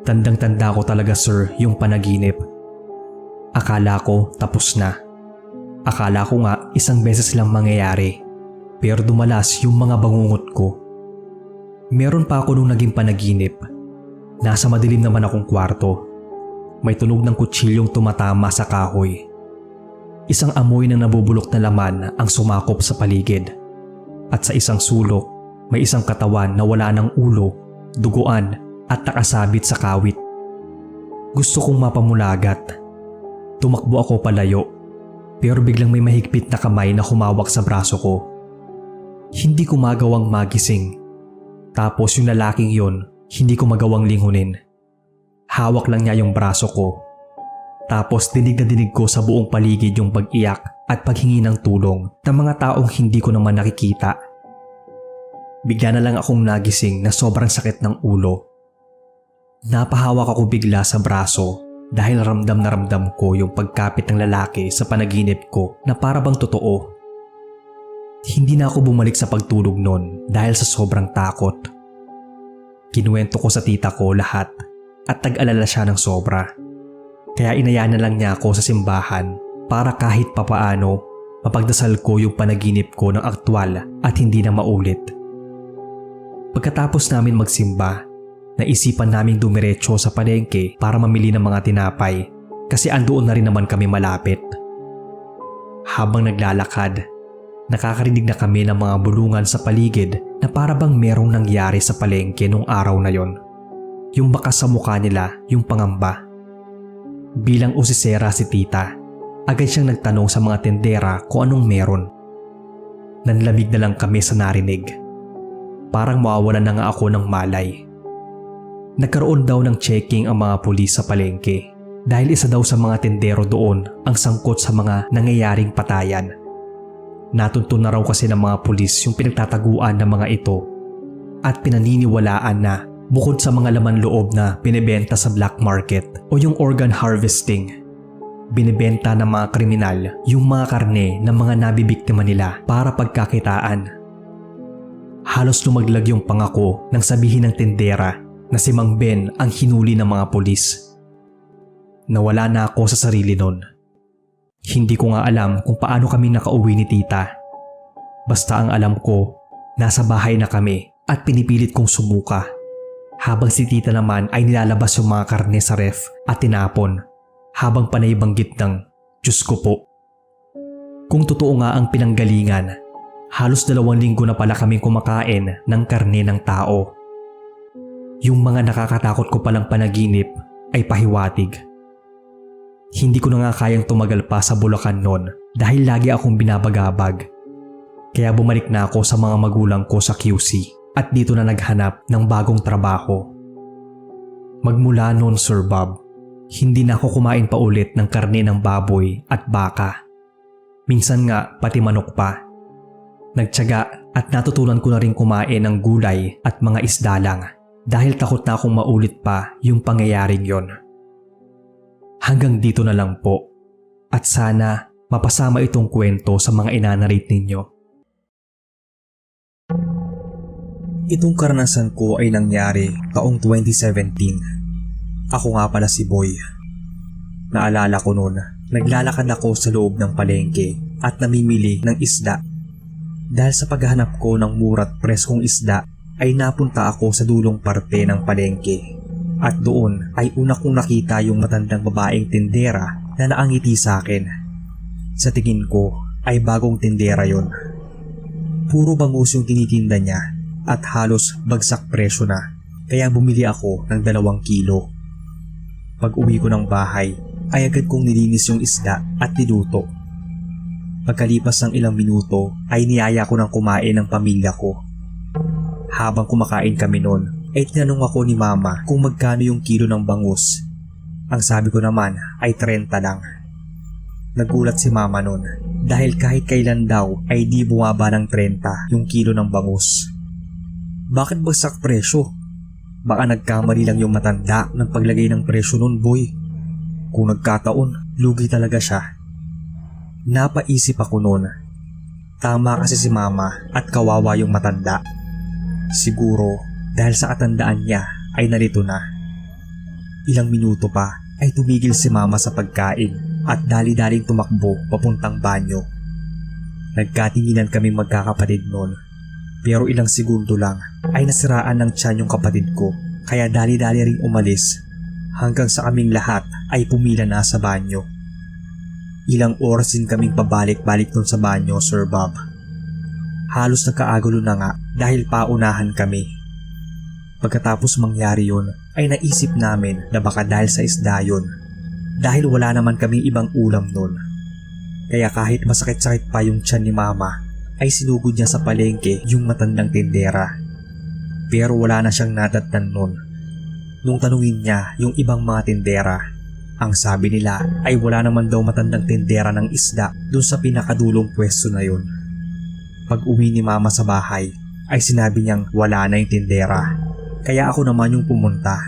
Tandang-tanda ko talaga sir yung panaginip. Akala ko tapos na. Akala ko nga isang beses lang mangyayari. Pero dumalas yung mga bangungot ko. Meron pa ako nung naging panaginip. Nasa madilim naman akong kwarto. May tunog ng kutsilyong tumatama sa kahoy. Isang amoy ng nabubulok na laman ang sumakop sa paligid. At sa isang sulok, may isang katawan na wala ng ulo, duguan at nakasabit sa kawit. Gusto kong mapamulagat. Tumakbo ako palayo. Pero biglang may mahigpit na kamay na humawak sa braso ko. Hindi ko magawang magising. Tapos yung lalaking yon, hindi ko magawang lingunin. Hawak lang niya yung braso ko. Tapos dinig na dinig ko sa buong paligid yung pag-iyak at paghingi ng tulong ng mga taong hindi ko naman nakikita. Bigla na lang akong nagising na sobrang sakit ng ulo. Napahawak ako bigla sa braso dahil ramdam na ramdam ko yung pagkapit ng lalaki sa panaginip ko na para bang totoo. Hindi na ako bumalik sa pagtulog noon dahil sa sobrang takot. Kinuwento ko sa tita ko lahat at tag-alala siya ng sobra. Kaya inaya na lang niya ako sa simbahan para kahit papaano mapagdasal ko yung panaginip ko ng aktwal at hindi na maulit. Pagkatapos namin magsimba, naisipan naming dumiretso sa palengke para mamili ng mga tinapay kasi andoon na rin naman kami malapit. Habang naglalakad, nakakarinig na kami ng mga bulungan sa paligid na para bang merong nangyari sa palengke nung araw na yon. Yung bakas sa mukha nila, yung pangamba. Bilang usisera si tita, agad siyang nagtanong sa mga tendera kung anong meron. Nanlamig na lang kami sa narinig. Parang mawawalan na nga ako ng malay. Nagkaroon daw ng checking ang mga pulis sa palengke dahil isa daw sa mga tendero doon ang sangkot sa mga nangyayaring patayan. Natuntun na raw kasi ng mga pulis yung pinagtataguan ng mga ito at pinaniniwalaan na bukod sa mga laman loob na binibenta sa black market o yung organ harvesting, binibenta ng mga kriminal yung mga karne ng mga nabibiktima nila para pagkakitaan. Halos lumaglag yung pangako nang sabihin ng tendera na si Mang Ben ang hinuli ng mga pulis. Nawala na ako sa sarili nun. Hindi ko nga alam kung paano kami nakauwi ni tita. Basta ang alam ko, nasa bahay na kami at pinipilit kong sumuka. Habang si tita naman ay nilalabas yung mga karne sa ref at tinapon habang panay banggit ng Diyos ko po. Kung totoo nga ang pinanggalingan, halos 2 linggo na pala kaming kumakain ng karne ng tao. Yung mga nakakatakot ko palang panaginip ay pahiwatig. Hindi ko na nga kayang tumagal pa sa Bulacan noon dahil lagi akong binabagabag. Kaya bumalik na ako sa mga magulang ko sa QC. At dito na naghanap ng bagong trabaho. Magmula noon, Sir Bob, hindi na ako kumain pa ulit ng karne ng baboy at baka. Minsan nga pati manok pa. Nagtiyaga at natutunan ko na rin kumain ng gulay at mga isda lang dahil takot na akong maulit pa yung pangyayaring yon. Hanggang dito na lang po at sana mapasama itong kwento sa mga inanarate ninyo. Itong karanasan ko ay nangyari taong 2017. Ako nga pala si Boy. Naalala ko noon, naglalakad ako sa loob ng palengke at namimili ng isda. Dahil sa paghahanap ko ng mura't preskong isda ay napunta ako sa dulong parte ng palengke. At doon ay una kong nakita yung matandang babaeng tindera na naangiti sa akin. Sa tingin ko ay bagong tindera yon. Puro bangus yung tinitinda niya at halos bagsak presyo na, kaya bumili ako ng 2 kilo. Pag uwi ko ng bahay ay agad kong nilinis yung isda at niluto. Pagkalipas ng ilang minuto ay niyaya ko ng kumain ng pamilya ko. Habang kumakain kami noon ay tinanong ako ni mama kung magkano yung kilo ng bangus. Ang sabi ko naman ay 30 lang. Nagulat si mama noon dahil kahit kailan daw ay di bumaba ng 30 yung kilo ng bangus. Bakit bagsak presyo? Baka nagkamali lang yung matanda ng paglagay ng presyo nun, Boy. Kung nagkataon, lugi talaga siya. Napaisip ako noon. Tama kasi si mama at kawawa yung matanda. Siguro dahil sa katandaan niya ay nalito na. Ilang minuto pa ay tumigil si mama sa pagkain at dali-daling tumakbo papuntang banyo. Nagkatinginan kaming magkakapatid noon. Pero ilang segundo lang ay nasiraan ng tiyan yung kapatid ko kaya dali-dali ring umalis hanggang sa kaming lahat ay pumila na sa banyo. Ilang oras din kaming pabalik-balik dun sa banyo, Sir Bob. Halos nagkaagulo na nga dahil paunahan kami. Pagkatapos mangyari yun ay naisip namin na baka dahil sa isda yun dahil wala naman kaming ibang ulam nun. Kaya kahit masakit-sakit pa yung tiyan ni mama, ay sinugod niya sa palengke yung matandang tindera. Pero wala na siyang nadatnan nun. Nung tanungin niya yung ibang mga tindera, ang sabi nila ay wala naman daw matandang tindera ng isda dun sa pinakadulong pwesto na yun. Pag uwi ni mama sa bahay, ay sinabi niyang wala na yung tindera. Kaya ako naman yung pumunta.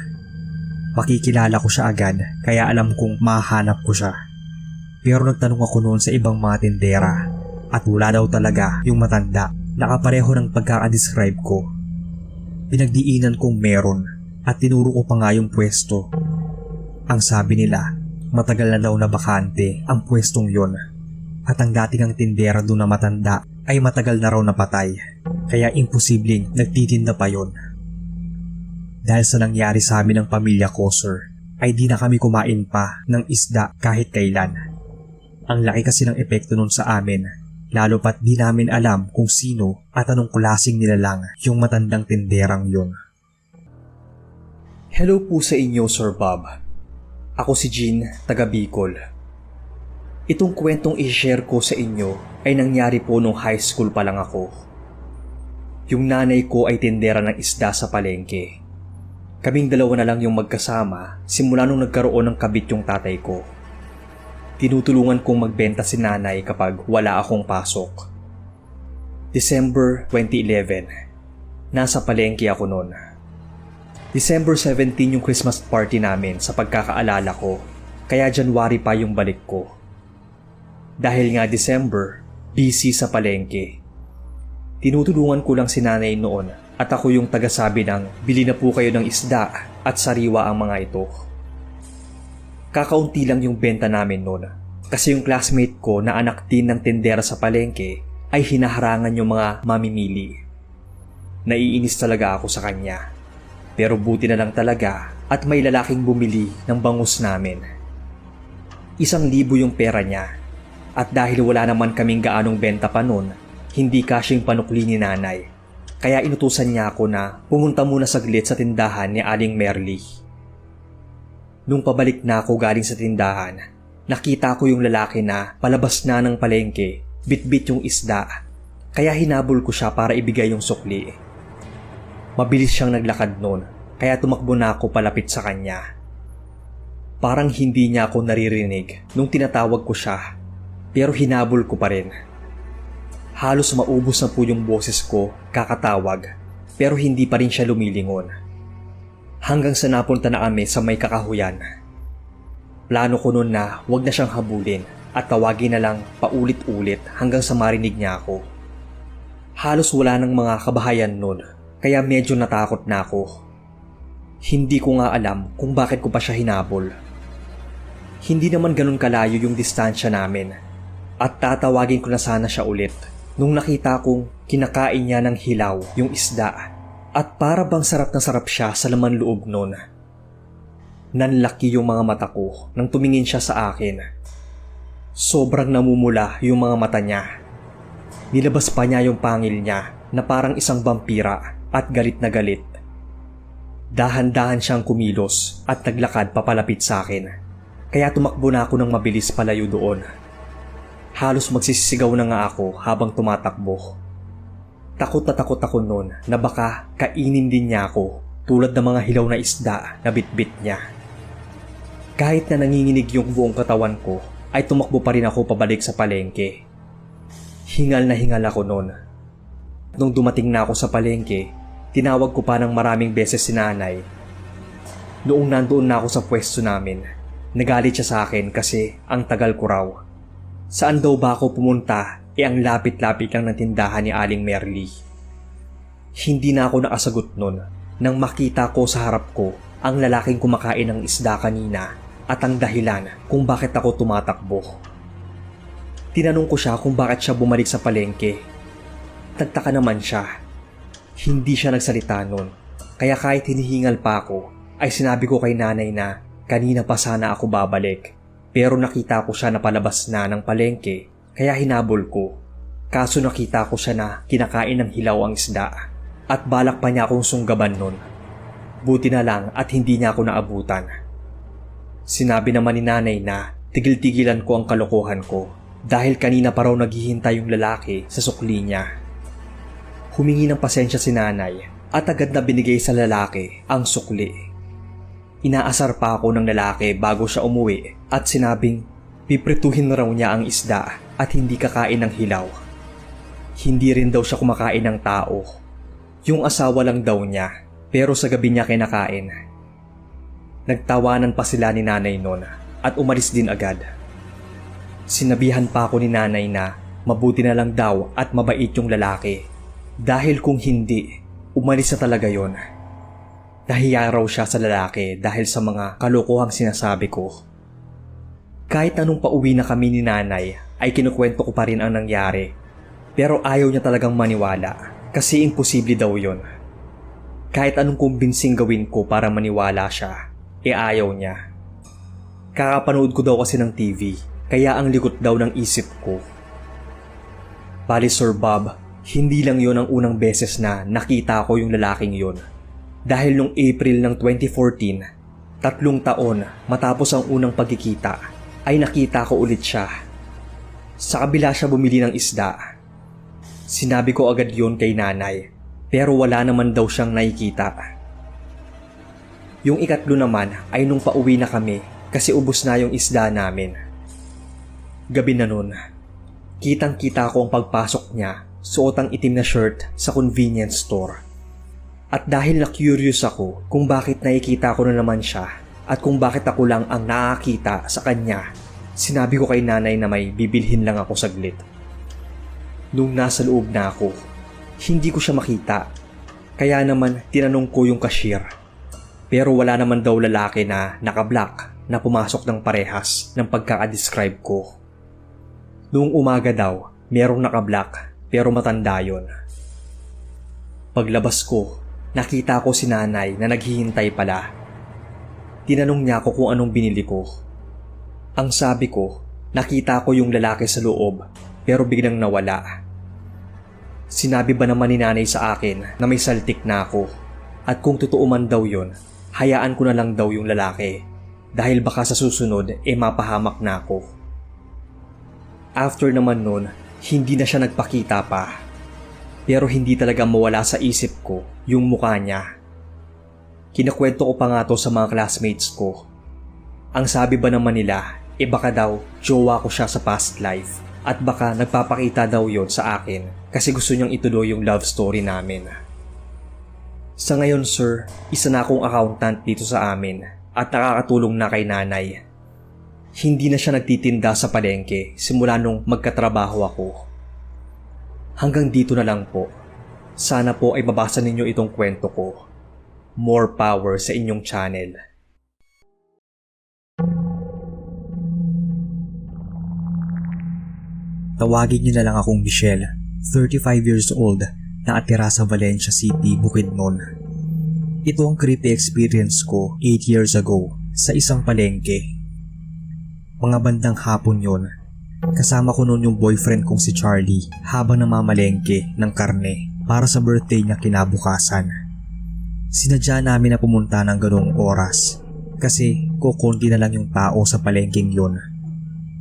Makikilala ko siya agad kaya alam kong mahanap ko siya. Pero nagtanong ako noon sa ibang mga tindera at wala daw talaga yung matanda na kapareho ng pagkakadescribe ko. Pinagdiinan kong meron at tinuro ko pa nga yung pwesto. Ang sabi nila, matagal na daw na bakante ang pwestong yon at ang dating ang tindera doon na matanda ay matagal na raw napatay kaya imposibleng nagtitinda pa yon. Dahil sa nangyari sa amin ng pamilya ko, sir, ay di na kami kumain pa ng isda kahit kailan. Ang laki kasi ng epekto nun sa amin, lalo pat di namin alam kung sino at anong klaseng nilalang yung matandang tinderang yun. Hello po sa inyo, Sir Bob. Ako si Jean, taga Bicol. Itong kwentong i-share ko sa inyo ay nangyari po nung high school pa lang ako. Yung nanay ko ay tindera ng isda sa palengke. Kaming dalawa na lang yung magkasama simula nung nagkaroon ng kabit yung tatay ko. Tinutulungan kong magbenta si nanay kapag wala akong pasok. December 2011. Nasa palengke ako noon. December 17 yung Christmas party namin sa pagkakaalala ko, kaya January pa yung balik ko. Dahil nga December, busy sa palengke. Tinutulungan ko lang si nanay noon at ako yung tagasabi ng bili na po kayo ng isda at sariwa ang mga ito. Kakaunti lang yung benta namin noon kasi yung classmate ko na anak din ng tindera sa palengke ay hinaharangan yung mga mamimili. Naiinis talaga ako sa kanya. Pero buti na lang talaga at may lalaking bumili ng bangus namin. 1,000 yung pera niya at dahil wala naman kaming gaanong benta pa noon, hindi kasyang panukli ni nanay. Kaya inutusan niya ako na pumunta muna saglit sa tindahan ni Aling Merly. Nung pabalik na ako galing sa tindahan, nakita ko yung lalaki na palabas na ng palengke, bitbit yung isda. Kaya hinabol ko siya para ibigay yung sukli. Mabilis siyang naglakad noon, kaya tumakbo na ako palapit sa kanya. Parang hindi niya ako naririnig nung tinatawag ko siya, pero hinabol ko pa rin. Halos maubos na po yung boses ko kakatawag pero hindi pa rin siya lumilingon. Hanggang sa napunta na kami sa may kakahuyan. Plano ko noon na wag na siyang habulin at tawagin na lang paulit-ulit hanggang sa marinig niya ako. Halos wala ng mga kabahayan noon kaya medyo natakot na ako. Hindi ko nga alam kung bakit ko pa siya hinabol. Hindi naman ganun kalayo yung distansya namin at tatawagin ko na sana siya ulit. Nung nakita kong kinakain niya ng hilaw yung isda at para bang sarap na sarap siya sa laman loob nun. Nanlaki yung mga mata ko nang tumingin siya sa akin. Sobrang namumula yung mga mata niya. Nilabas pa niya yung pangil niya na parang isang vampira at galit na galit. Dahan-dahan siyang kumilos at naglakad papalapit sa akin. Kaya tumakbo na ako ng mabilis palayo doon. Halos magsisisigaw na nga ako habang tumatakbo. Takot na takot ako noon na baka kainin din niya ako tulad ng mga hilaw na isda na bitbit niya. Kahit na nanginginig yung buong katawan ko ay tumakbo pa rin ako pabalik sa palengke. Hingal na hingal ako noon. Nung dumating na ako sa palengke, tinawag ko pa ng maraming beses si nanay. Noong nandoon na ako sa pwesto namin, nagalit siya sa akin kasi ang tagal ko raw. Saan daw ba ako pumunta ang lapit-lapit lang ng tindahan ni Aling Merly. Hindi na ako nakasagot nun nang makita ko sa harap ko ang lalaking kumakain ng isda kanina at ang dahilan kung bakit ako tumatakbo. Tinanong ko siya kung bakit siya bumalik sa palengke. Nagtaka naman siya. Hindi siya nagsalita nun kaya kahit hinihingal pa ako ay sinabi ko kay nanay na kanina pa sana ako babalik. Pero nakita ko siya na palabas na ng palengke kaya hinabol ko. Kaso nakita ko siya na kinakain ng hilaw ang isda at balak pa niya akong sunggaban nun. Buti na lang at hindi niya ako naabutan. Sinabi naman ni nanay na tigil-tigilan ko ang kalokohan ko dahil kanina pa raw naghihintay yung lalaki sa sukli niya. Humingi ng pasensya si nanay at agad na binigay sa lalaki ang sukli. Inaasar pa ako ng lalaki bago siya umuwi at sinabing piprituhin raw niya ang isda at hindi kakain ng hilaw. Hindi rin daw siya kumakain ng tao. Yung asawa lang daw niya, pero sa gabi niya kinakain. Nagtawanan pa sila ni nanay noon at umalis din agad. Sinabihan pa ako ni nanay na mabuti na lang daw at mabait yung lalaki. Dahil kung hindi, umalis na talaga yon. Nahiya raw siya sa lalaki dahil sa mga kalokohang sinasabi ko. Kahit anong pauwi na kami ni nanay ay kinukwento ko pa rin ang nangyari. Pero ayaw niya talagang maniwala kasi imposible daw yon. Kahit anong kumbinsing gawin ko para maniwala siya, ayaw niya. Kakapanood ko daw kasi ng TV, kaya ang likot daw ng isip ko. Bali Sir Bob, hindi lang yon ang unang beses na nakita ko yung lalaking yon. Dahil nung April ng 2014, 3 taon matapos ang unang pagkikita, ay nakita ko ulit siya. Sa kabila siya bumili ng isda. Sinabi ko agad yon kay nanay, pero wala naman daw siyang nakikita. Yung ikatlo naman ay nung pauwi na kami kasi ubos na yung isda namin. Gabi na nun, kitang-kita ko ang pagpasok niya, suot ang itim na shirt sa convenience store. At dahil na-curious ako kung bakit nakikita ko na naman siya at kung bakit ako lang ang nakakita sa kanya, sinabi ko kay nanay na may bibilhin lang ako saglit. Nung nasa loob na ako, hindi ko siya makita. Kaya naman tinanong ko yung cashier. Pero wala naman daw lalaki na naka-black na pumasok ng parehas ng pagkaka-describe ko. Noong umaga daw, merong naka-black pero matanda yon. Paglabas ko, nakita ko si nanay na naghihintay pala. Tinanong niya ako kung anong binili ko. Ang sabi ko, nakita ko yung lalaki sa loob pero biglang nawala. Sinabi ba naman ni nanay sa akin na may saltik na ako at kung totoo man daw yon, hayaan ko na lang daw yung lalaki dahil baka sa susunod mapahamak na ako. After naman nun, hindi na siya nagpakita pa. Pero hindi talaga mawala sa isip ko yung mukha niya. Kinakwento ko pa nga to sa mga classmates ko. Ang sabi ba naman nila, baka daw jowa ko siya sa past life at baka nagpapakita daw yon sa akin kasi gusto niyang ituloy yung love story namin. Sa ngayon sir, isa na akong accountant dito sa amin at nakakatulong na kay nanay. Hindi na siya nagtitinda sa palengke simula nung magkatrabaho ako. Hanggang dito na lang po. Sana po ay mabasa ninyo itong kwento ko. More power sa inyong channel. Tawagin niyo na lang akong Michelle, 35 years old, na atira sa Valencia City, Bukidnon. Ito ang creepy experience ko 8 years ago sa isang palengke. Mga bandang hapon yon, kasama ko noon yung boyfriend kong si Charlie habang namamalengke ng karne para sa birthday niya kinabukasan. Sinadya namin na pumunta ng ganong oras kasi kukunti na lang yung tao sa palengkeng yon.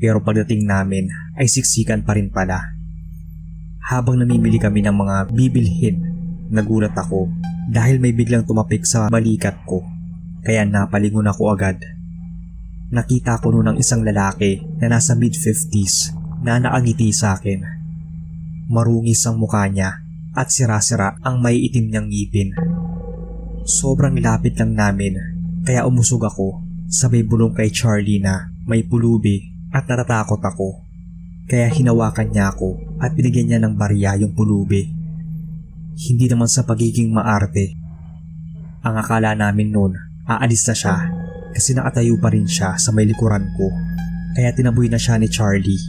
Pero pagdating namin ay siksikan pa rin pala. Habang namimili kami ng mga bibilhin, nagulat ako dahil may biglang tumapik sa balikat ko. Kaya napalingon ako agad. Nakita ko noon ang isang lalaki na nasa mid-50s na nakangiti sa akin. Marungis ang mukha niya at sira-sira ang may itim niyang ngipin. Sobrang lapit lang namin kaya umusog ako sabay bulong kay Charlie na may pulubi at natatakot ako. Kaya hinawakan niya ako at binigyan niya ng barya yung pulubi. Hindi naman sa pagiging maarte. Ang akala namin noon aalis na siya kasi nakatayo pa rin siya sa may likuran ko. Kaya tinaboy na siya ni Charlie.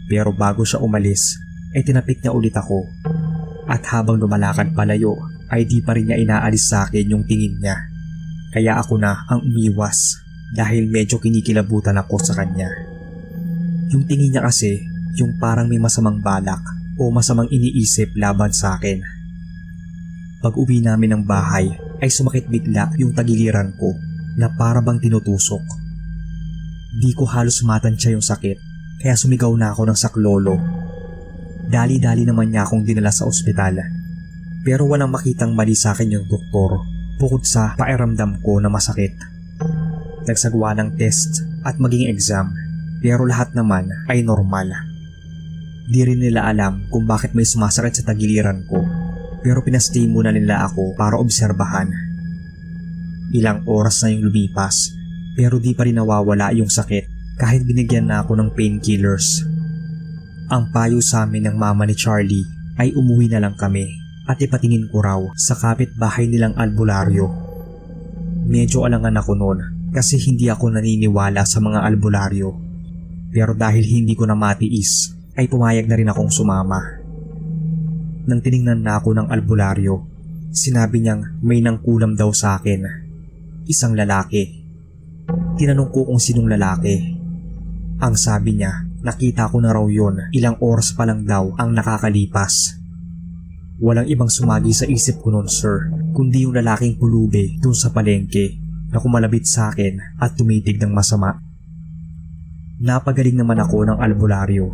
Pero bago siya umalis ay tinapik niya ulit ako. At habang lumalakad palayo ay di pa rin niya inaalis sa akin yung tingin niya. Kaya ako na ang umiwas dahil medyo kinikilabutan ako sa kanya. Yung tingin niya kasi yung parang may masamang balak o masamang iniisip laban sa akin. Pag uwi namin ng bahay ay sumakit bigla yung tagiliran ko na para bang tinutusok. Di ko halos matansya yung sakit kaya sumigaw na ako ng saklolo. Dali-dali naman niya akong dinala sa ospital. Pero walang makitang mali sa akin yung doktor bukod sa pakiramdam ko na masakit. Nagsagawa ng test at maging exam pero lahat naman ay normal. Di rin nila alam kung bakit may sumasakit sa tagiliran ko pero pinastay muna nila ako para obserbahan. Ilang oras na yung lumipas pero di pa rin nawawala yung sakit kahit binigyan na ako ng painkillers. Ang payo sa amin ng mama ni Charlie ay umuwi na lang kami at ipatingin ko raw sa kapitbahay nilang albularyo. Medyo alangan ako noon kasi hindi ako naniniwala sa mga albularyo. Pero dahil hindi ko na matiis ay pumayag na rin akong sumama. Nang tiningnan na ako ng albularyo, sinabi niyang may nangkulam daw sa akin. Isang lalaki. Tinanong ko kung sinong lalaki. Ang sabi niya, nakita ko na raw yon ilang oras pa lang daw ang nakakalipas. Walang ibang sumagi sa isip ko noon, sir, kundi yung lalaking pulubi dun sa palengke na kumalabit sa akin at tumitig ng masama. Napagaling naman ako ng albularyo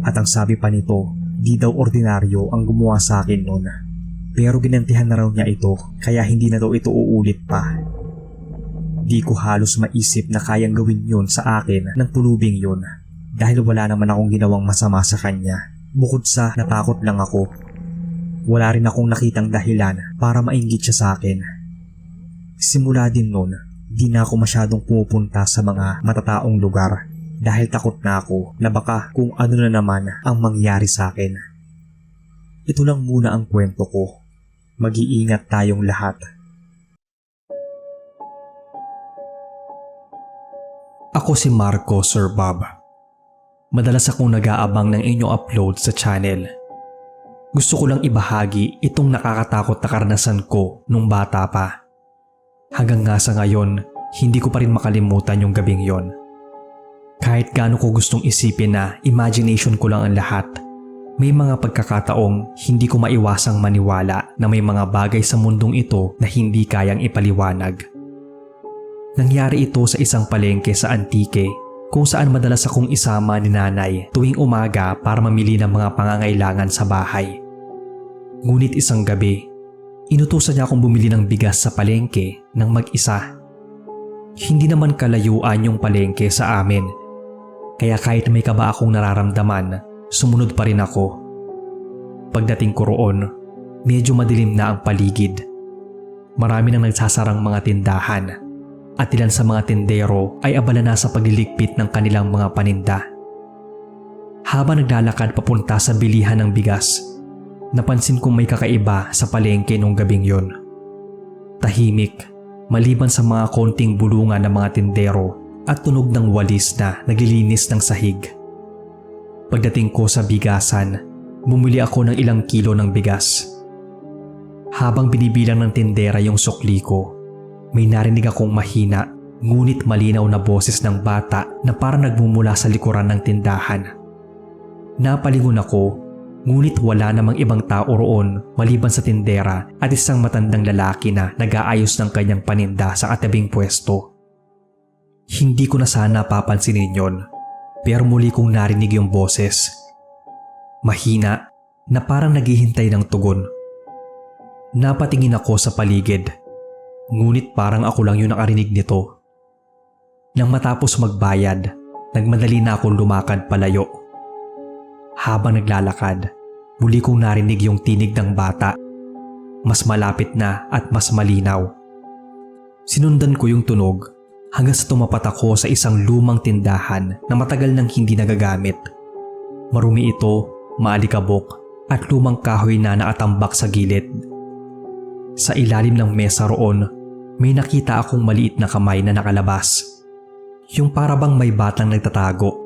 at ang sabi pa nito, di daw ordinaryo ang gumawa sa akin noon. Pero ginantihan na raw niya ito kaya hindi na daw ito uulit pa. Di ko halos maisip na kayang gawin yun sa akin ng pulubing yun dahil wala naman akong ginawang masama sa kanya bukod sa natakot lang ako. Wala rin akong nakitang dahilan para mainggit siya sa akin. Simula din noon, di na ako masyadong pupunta sa mga matataong lugar dahil takot na ako na baka kung ano na naman ang mangyari sa akin. Ito lang muna ang kwento ko. Mag-iingat tayong lahat. Ako si Marco, Sir Bob. Madalas akong nag-aabang ng inyong upload sa channel. Gusto ko lang ibahagi itong nakakatakot na karanasan ko nung bata pa. Hanggang nga sa ngayon, hindi ko pa rin makalimutan yung gabing yon. Kahit gaano ko gustong isipin na imagination ko lang ang lahat, may mga pagkakataong hindi ko maiwasang maniwala na may mga bagay sa mundong ito na hindi kayang ipaliwanag. Nangyari ito sa isang palengke sa Antique kung saan madalas akong isama ni nanay tuwing umaga para mamili ng mga pangangailangan sa bahay. Ngunit isang gabi, inutusan niya akong bumili ng bigas sa palengke ng mag-isa. Hindi naman kalayuan yung palengke sa amin, kaya kahit may kaba akong nararamdaman, sumunod pa rin ako. Pagdating ko roon, medyo madilim na ang paligid. Marami nang nagsasarang mga tindahan at ilan sa mga tindero ay abala na sa pagliligpit ng kanilang mga paninda. Habang naglalakad papunta sa bilihan ng bigas, napansin kong may kakaiba sa palengke nung gabing yon. Tahimik, maliban sa mga konting bulungan ng mga tindero at tunog ng walis na naglilinis ng sahig. Pagdating ko sa bigasan, bumili ako ng ilang kilo ng bigas. Habang binibilang ng tindera yung sukli ko, may narinig akong mahina ngunit malinaw na boses ng bata na parang nagmumula sa likuran ng tindahan. Napalingon ako, ngunit wala namang ibang tao roon maliban sa tindera at isang matandang lalaki na nag-aayos ng kanyang paninda sa katabing pwesto. Hindi ko na sana papansinin yon, pero muli kong narinig yung boses. Mahina na parang naghihintay ng tugon. Napatingin ako sa paligid, ngunit parang ako lang yung nakarinig nito. Nang matapos magbayad, nagmadali na akong lumakad palayo. Habang naglalakad, muli kong narinig yung tinig ng bata. Mas malapit na at mas malinaw. Sinundan ko yung tunog hanggang sa tumapat ako sa isang lumang tindahan na matagal nang hindi nagagamit. Marumi ito, maalikabok at lumang kahoy na nakatambak sa gilid. Sa ilalim ng mesa roon, may nakita akong maliit na kamay na nakalabas. Yung parabang may batang nagtatago.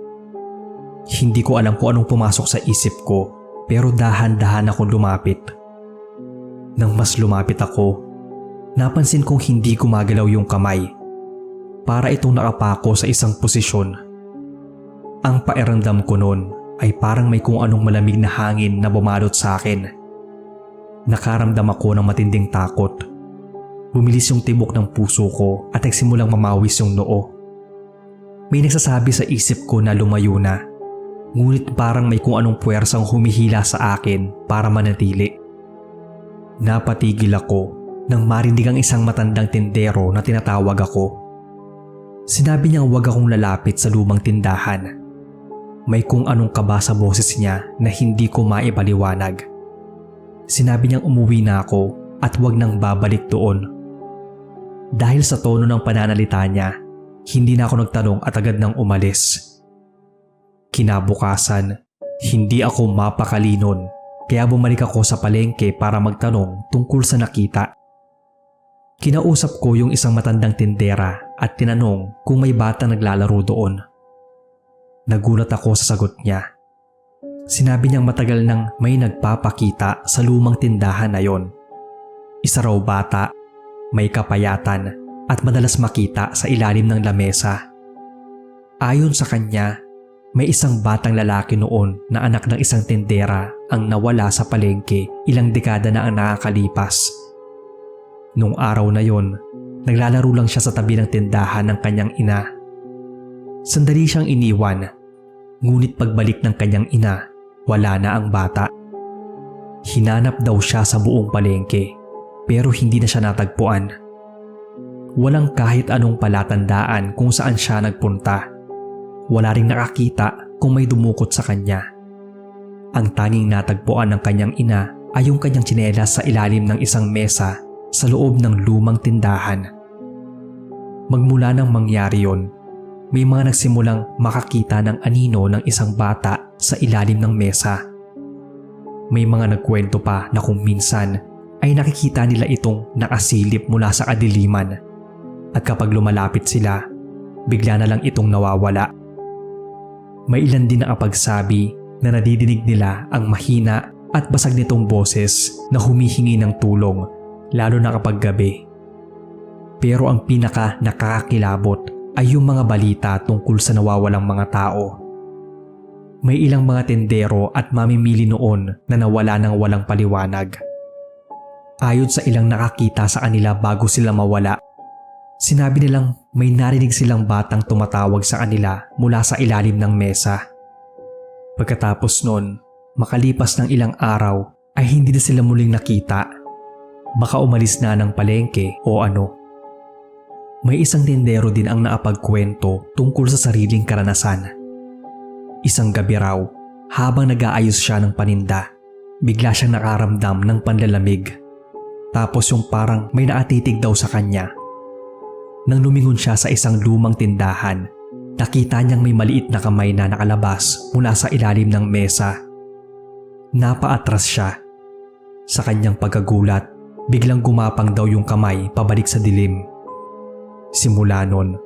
Hindi ko alam kung anong pumasok sa isip ko, pero dahan-dahan akong lumapit. Nang mas lumapit ako, napansin kong hindi gumagalaw yung kamay. Para itong nakapako sa isang posisyon. Ang pakiramdam ko noon ay parang may kung anong malamig na hangin na bumalot sa akin. Nakaramdam ako ng matinding takot. Bumilis yung tibok ng puso ko at nagsimulang mamawis yung noo. May nagsasabi sa isip ko na lumayo na, Ngunit parang may kung anong puwersang humihila sa akin para manatili. Napatigil ako nang marinig ang isang matandang tindero na tinatawag ako. Sinabi niyang huwag akong lalapit sa lumang tindahan. May kung anong kaba sa boses niya na hindi ko maipaliwanag. Sinabi niyang umuwi na ako at huwag nang babalik doon. Dahil sa tono ng pananalita niya, hindi na ako nagtanong at agad nang umalis. Kinabukasan, hindi ako mapakalinon kaya bumalik ako sa palengke para magtanong tungkol sa nakita. Kinausap ko yung isang matandang tindera at tinanong kung may bata naglalaro doon. Nagulat ako sa sagot niya. Sinabi niyang matagal nang may nagpapakita sa lumang tindahan na yon. Isa raw bata, may kapayatan at madalas makita sa ilalim ng lamesa. Ayon sa kanya, may isang batang lalaki noon na anak ng isang tindera ang nawala sa palengke ilang dekada na ang nakakalipas. Nung araw na yon, naglalaro lang siya sa tabi ng tindahan ng kanyang ina. Sandali siyang iniwan, ngunit pagbalik ng kanyang ina, wala na ang bata. Hinanap daw siya sa buong palengke pero hindi na siya natagpuan. Walang kahit anong palatandaan kung saan siya nagpunta. Wala ring nakakita kung may dumukot sa kanya. Ang tanging natagpuan ng kanyang ina ay yung kanyang tsinelas sa ilalim ng isang mesa sa loob ng lumang tindahan. Magmula nang mangyari yon, may mga nagsimulang makakita ng anino ng isang bata sa ilalim ng mesa. May mga nagkwento pa na kung minsan ay nakikita nila itong nakasilip mula sa kadiliman at kapag lumalapit sila, bigla na lang itong nawawala. May ilan din nakapagsabi na nadidinig nila ang mahina at basag nitong boses na humihingi ng tulong, lalo na kapag gabi. Pero ang pinaka nakakakilabot ay yung mga balita tungkol sa nawawalang mga tao. May ilang mga tendero at mamimili noon na nawala ng walang paliwanag. Ayon sa ilang nakakita sa kanila bago sila mawala, sinabi nilang may narinig silang batang tumatawag sa kanila mula sa ilalim ng mesa. Pagkatapos nun, makalipas ng ilang araw ay hindi na sila muling nakita. Baka umalis na ng palengke o ano. May isang tindero din ang naapagkwento tungkol sa sariling karanasan. Isang gabi raw, habang nag-aayos siya ng paninda, bigla siyang nakaramdam ng panlalamig. Tapos yung parang may naatitig daw sa kanya. Nang lumingon siya sa isang lumang tindahan, nakita niyang may maliit na kamay na nakalabas mula sa ilalim ng mesa. Napaatras siya. Sa kanyang pagkagulat, biglang gumapang daw yung kamay pabalik sa dilim. Simula nun,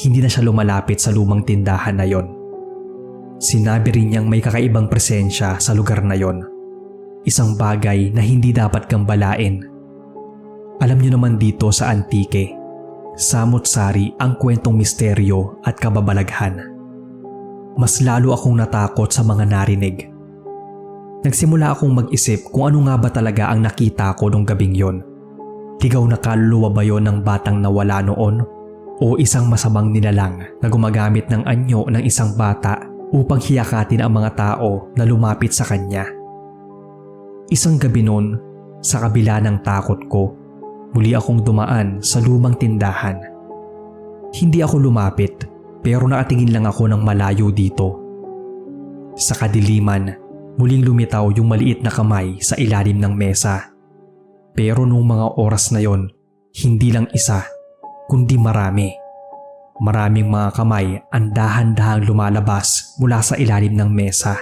hindi na siya lumalapit sa lumang tindahan na yon. Sinabi rin niyang may kakaibang presensya sa lugar na yon. Isang bagay na hindi dapat gambalain. Alam niyo naman dito sa Antique, samot-sari ang kwentong misteryo at kababalaghan. Mas lalo akong natakot sa mga narinig. Nagsimula akong mag-isip kung ano nga ba talaga ang nakita ko nung gabing yon. Ligaw na kaluluwa ba yon ng batang nawala noon? O isang masamang nilalang na gumagamit ng anyo ng isang bata upang hiyakatin ang mga tao na lumapit sa kanya? Isang gabi noon, sa kabila ng takot ko, muli akong dumaan sa lumang tindahan. Hindi ako lumapit pero nakatingin lang ako ng malayo dito. Sa kadiliman, muling lumitaw yung maliit na kamay sa ilalim ng mesa. Pero nung mga oras na yon, hindi lang isa, kundi marami. Maraming mga kamay ang dahan-dahang lumalabas mula sa ilalim ng mesa.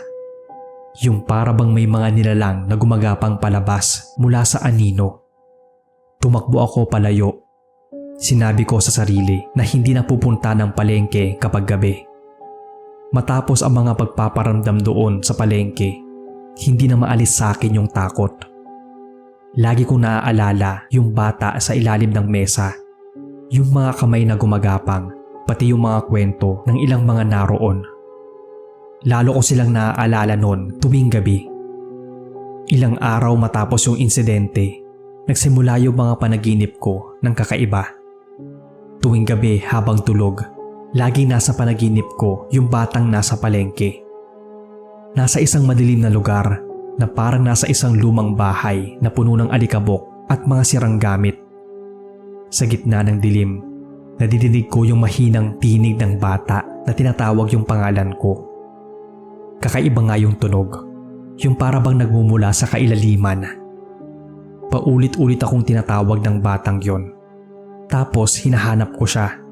Yung para bang may mga nilalang na gumagapang palabas mula sa anino. Tumakbo ako palayo. Sinabi ko sa sarili na hindi na pupunta ng palengke kapag gabi. Matapos ang mga pagpaparamdam doon sa palengke, hindi na maalis sa akin yung takot. Lagi kong naaalala yung bata sa ilalim ng mesa, yung mga kamay na gumagapang, pati yung mga kwento ng ilang mga naroon. Lalo ko silang naaalala noon tuwing gabi. Ilang araw matapos yung insidente, nagsimula yung mga panaginip ko ng kakaiba. Tuwing gabi habang tulog, laging nasa panaginip ko yung batang nasa palengke. Nasa isang madilim na lugar na parang nasa isang lumang bahay na puno ng alikabok at mga sirang gamit. Sa gitna ng dilim, nadidinig ko yung mahinang tinig ng bata na tinatawag yung pangalan ko. Kakaiba nga yung tunog, yung para bang nagmumula sa kailaliman. Paulit-ulit akong tinatawag ng batang yon. Tapos hinahanap ko siya.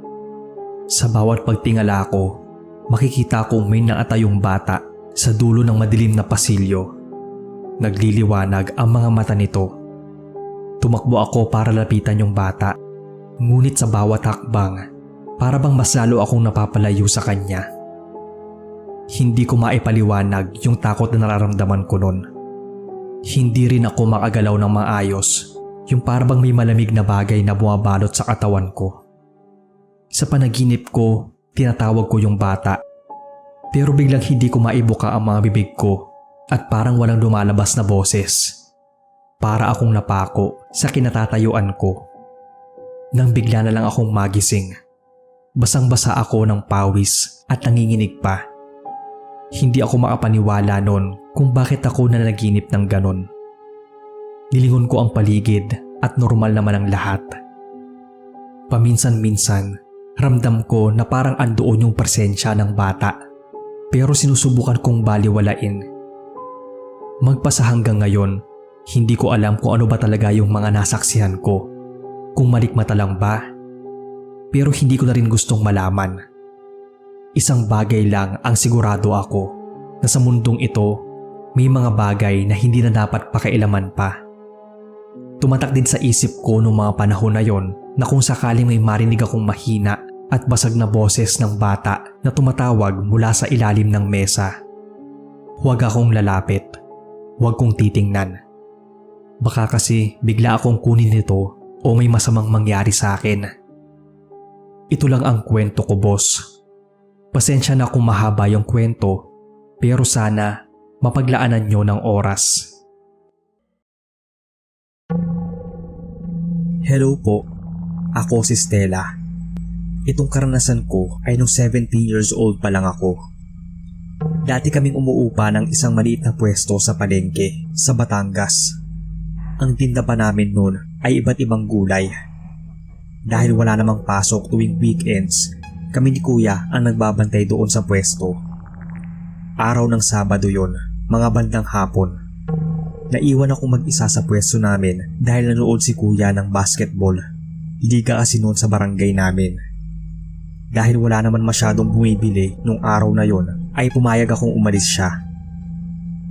Sa bawat pagtingala ko, makikita kong may naatayong bata sa dulo ng madilim na pasilyo. Nagliliwanag ang mga mata nito. Tumakbo ako para lapitan yung bata. Ngunit sa bawat hakbang, para bang mas lalo akong napapalayo sa kanya. Hindi ko maipaliwanag yung takot na nararamdaman ko noon. Hindi rin ako makagalaw ng maayos, yung para bang may malamig na bagay na bumabalot sa katawan ko. Sa panaginip ko, tinatawag ko yung bata. Pero biglang hindi ko maibuka ang mga bibig ko at parang walang lumalabas na boses. Para akong napako sa kinatatayuan ko. Nang bigla na lang akong magising. Basang-basa ako ng pawis at nanginginig pa. Hindi ako makapaniwala noon kung bakit ako nanaginip ng ganon. Nilingon ko ang paligid at normal naman ang lahat. Paminsan-minsan, ramdam ko na parang andoon yung presensya ng bata. Pero sinusubukan kong baliwalain. Magpasa hanggang ngayon, hindi ko alam kung ano ba talaga yung mga nasaksihan ko. Kung malikmata lang ba? Pero hindi ko na rin gustong malaman. Isang bagay lang ang sigurado ako, na sa mundong ito, may mga bagay na hindi na dapat pakailaman pa. Tumatak din sa isip ko noong mga panahon na yon na kung sakaling may marinig akong mahina at basag na boses ng bata na tumatawag mula sa ilalim ng mesa. Huwag akong lalapit. Huwag kong titingnan. Baka kasi bigla akong kunin nito o may masamang mangyari sa akin. Ito lang ang kwento ko, boss. Pasensya na kung mahaba yung kwento, pero sana mapaglaanan nyo ng oras. Hello po, ako si Stella. Itong karanasan ko ay nung 17 years old pa lang ako. Dati kaming umuupa ng isang maliit na pwesto sa palengke sa Batangas. Ang tinda pa namin noon ay iba't ibang gulay. Dahil wala namang pasok tuwing weekends, kami ni Kuya ang nagbabantay doon sa pwesto. Araw ng Sabado yon, mga bandang hapon. Naiwan ako mag-isa sa pwesto namin dahil nanood si Kuya ng basketball. Liga kasi noon sa barangay namin. Dahil wala naman masyadong bumibili nung araw na yon, ay pumayag akong umalis siya.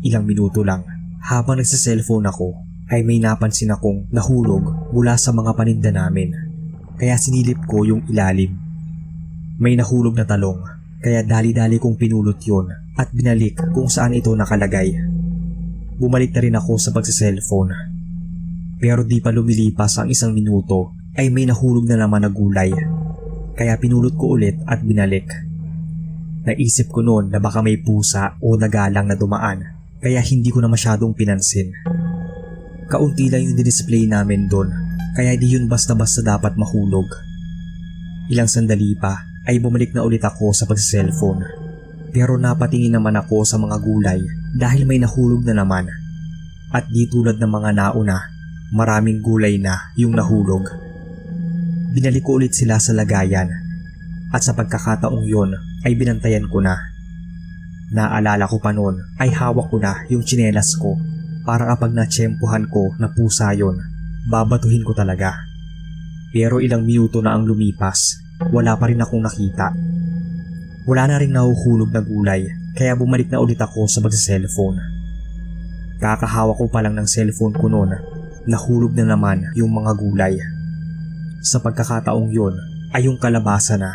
Ilang minuto lang, habang nagsa-cellphone ako, ay may napansin akong nahulog mula sa mga paninda namin. Kaya sinilip ko yung ilalim. May nahulog na talong, kaya dali-dali kong pinulot yon at binalik kung saan ito nakalagay. Bumalik na rin ako sa pagsa-cellphone. Pero di pa lumilipas ang isang minuto, ay may nahulog na naman na gulay. Kaya pinulot ko ulit at binalik. Naisip ko noon na baka may pusa o nagalang na dumaan, kaya hindi ko na masyadong pinansin. Kaunti lang yung display namin doon, kaya di yun basta-basta dapat mahulog. Ilang sandali pa ay bumalik na ulit ako sa pagsa-cellphone. Pero napatingin naman ako sa mga gulay dahil may nahulog na naman. At di tulad ng mga nauna, maraming gulay na yung nahulog. Binalik ko ulit sila sa lagayan at sa pagkakataong yon ay binantayan ko na. Naalala ko pa noon ay hawak ko na yung tsinelas ko para kapag natsyempohan ko na pusa yon, babatuhin ko talaga. Pero ilang minuto na ang lumipas, wala pa rin akong nakita. Wala na rin nahuhulog na gulay kaya bumalik na ulit ako sa pagsa-cellphone. Kakahawak ko pa lang ng cellphone ko noon, nahulog na naman yung mga gulay. Sa pagkakataong yon ay yung kalabasa na.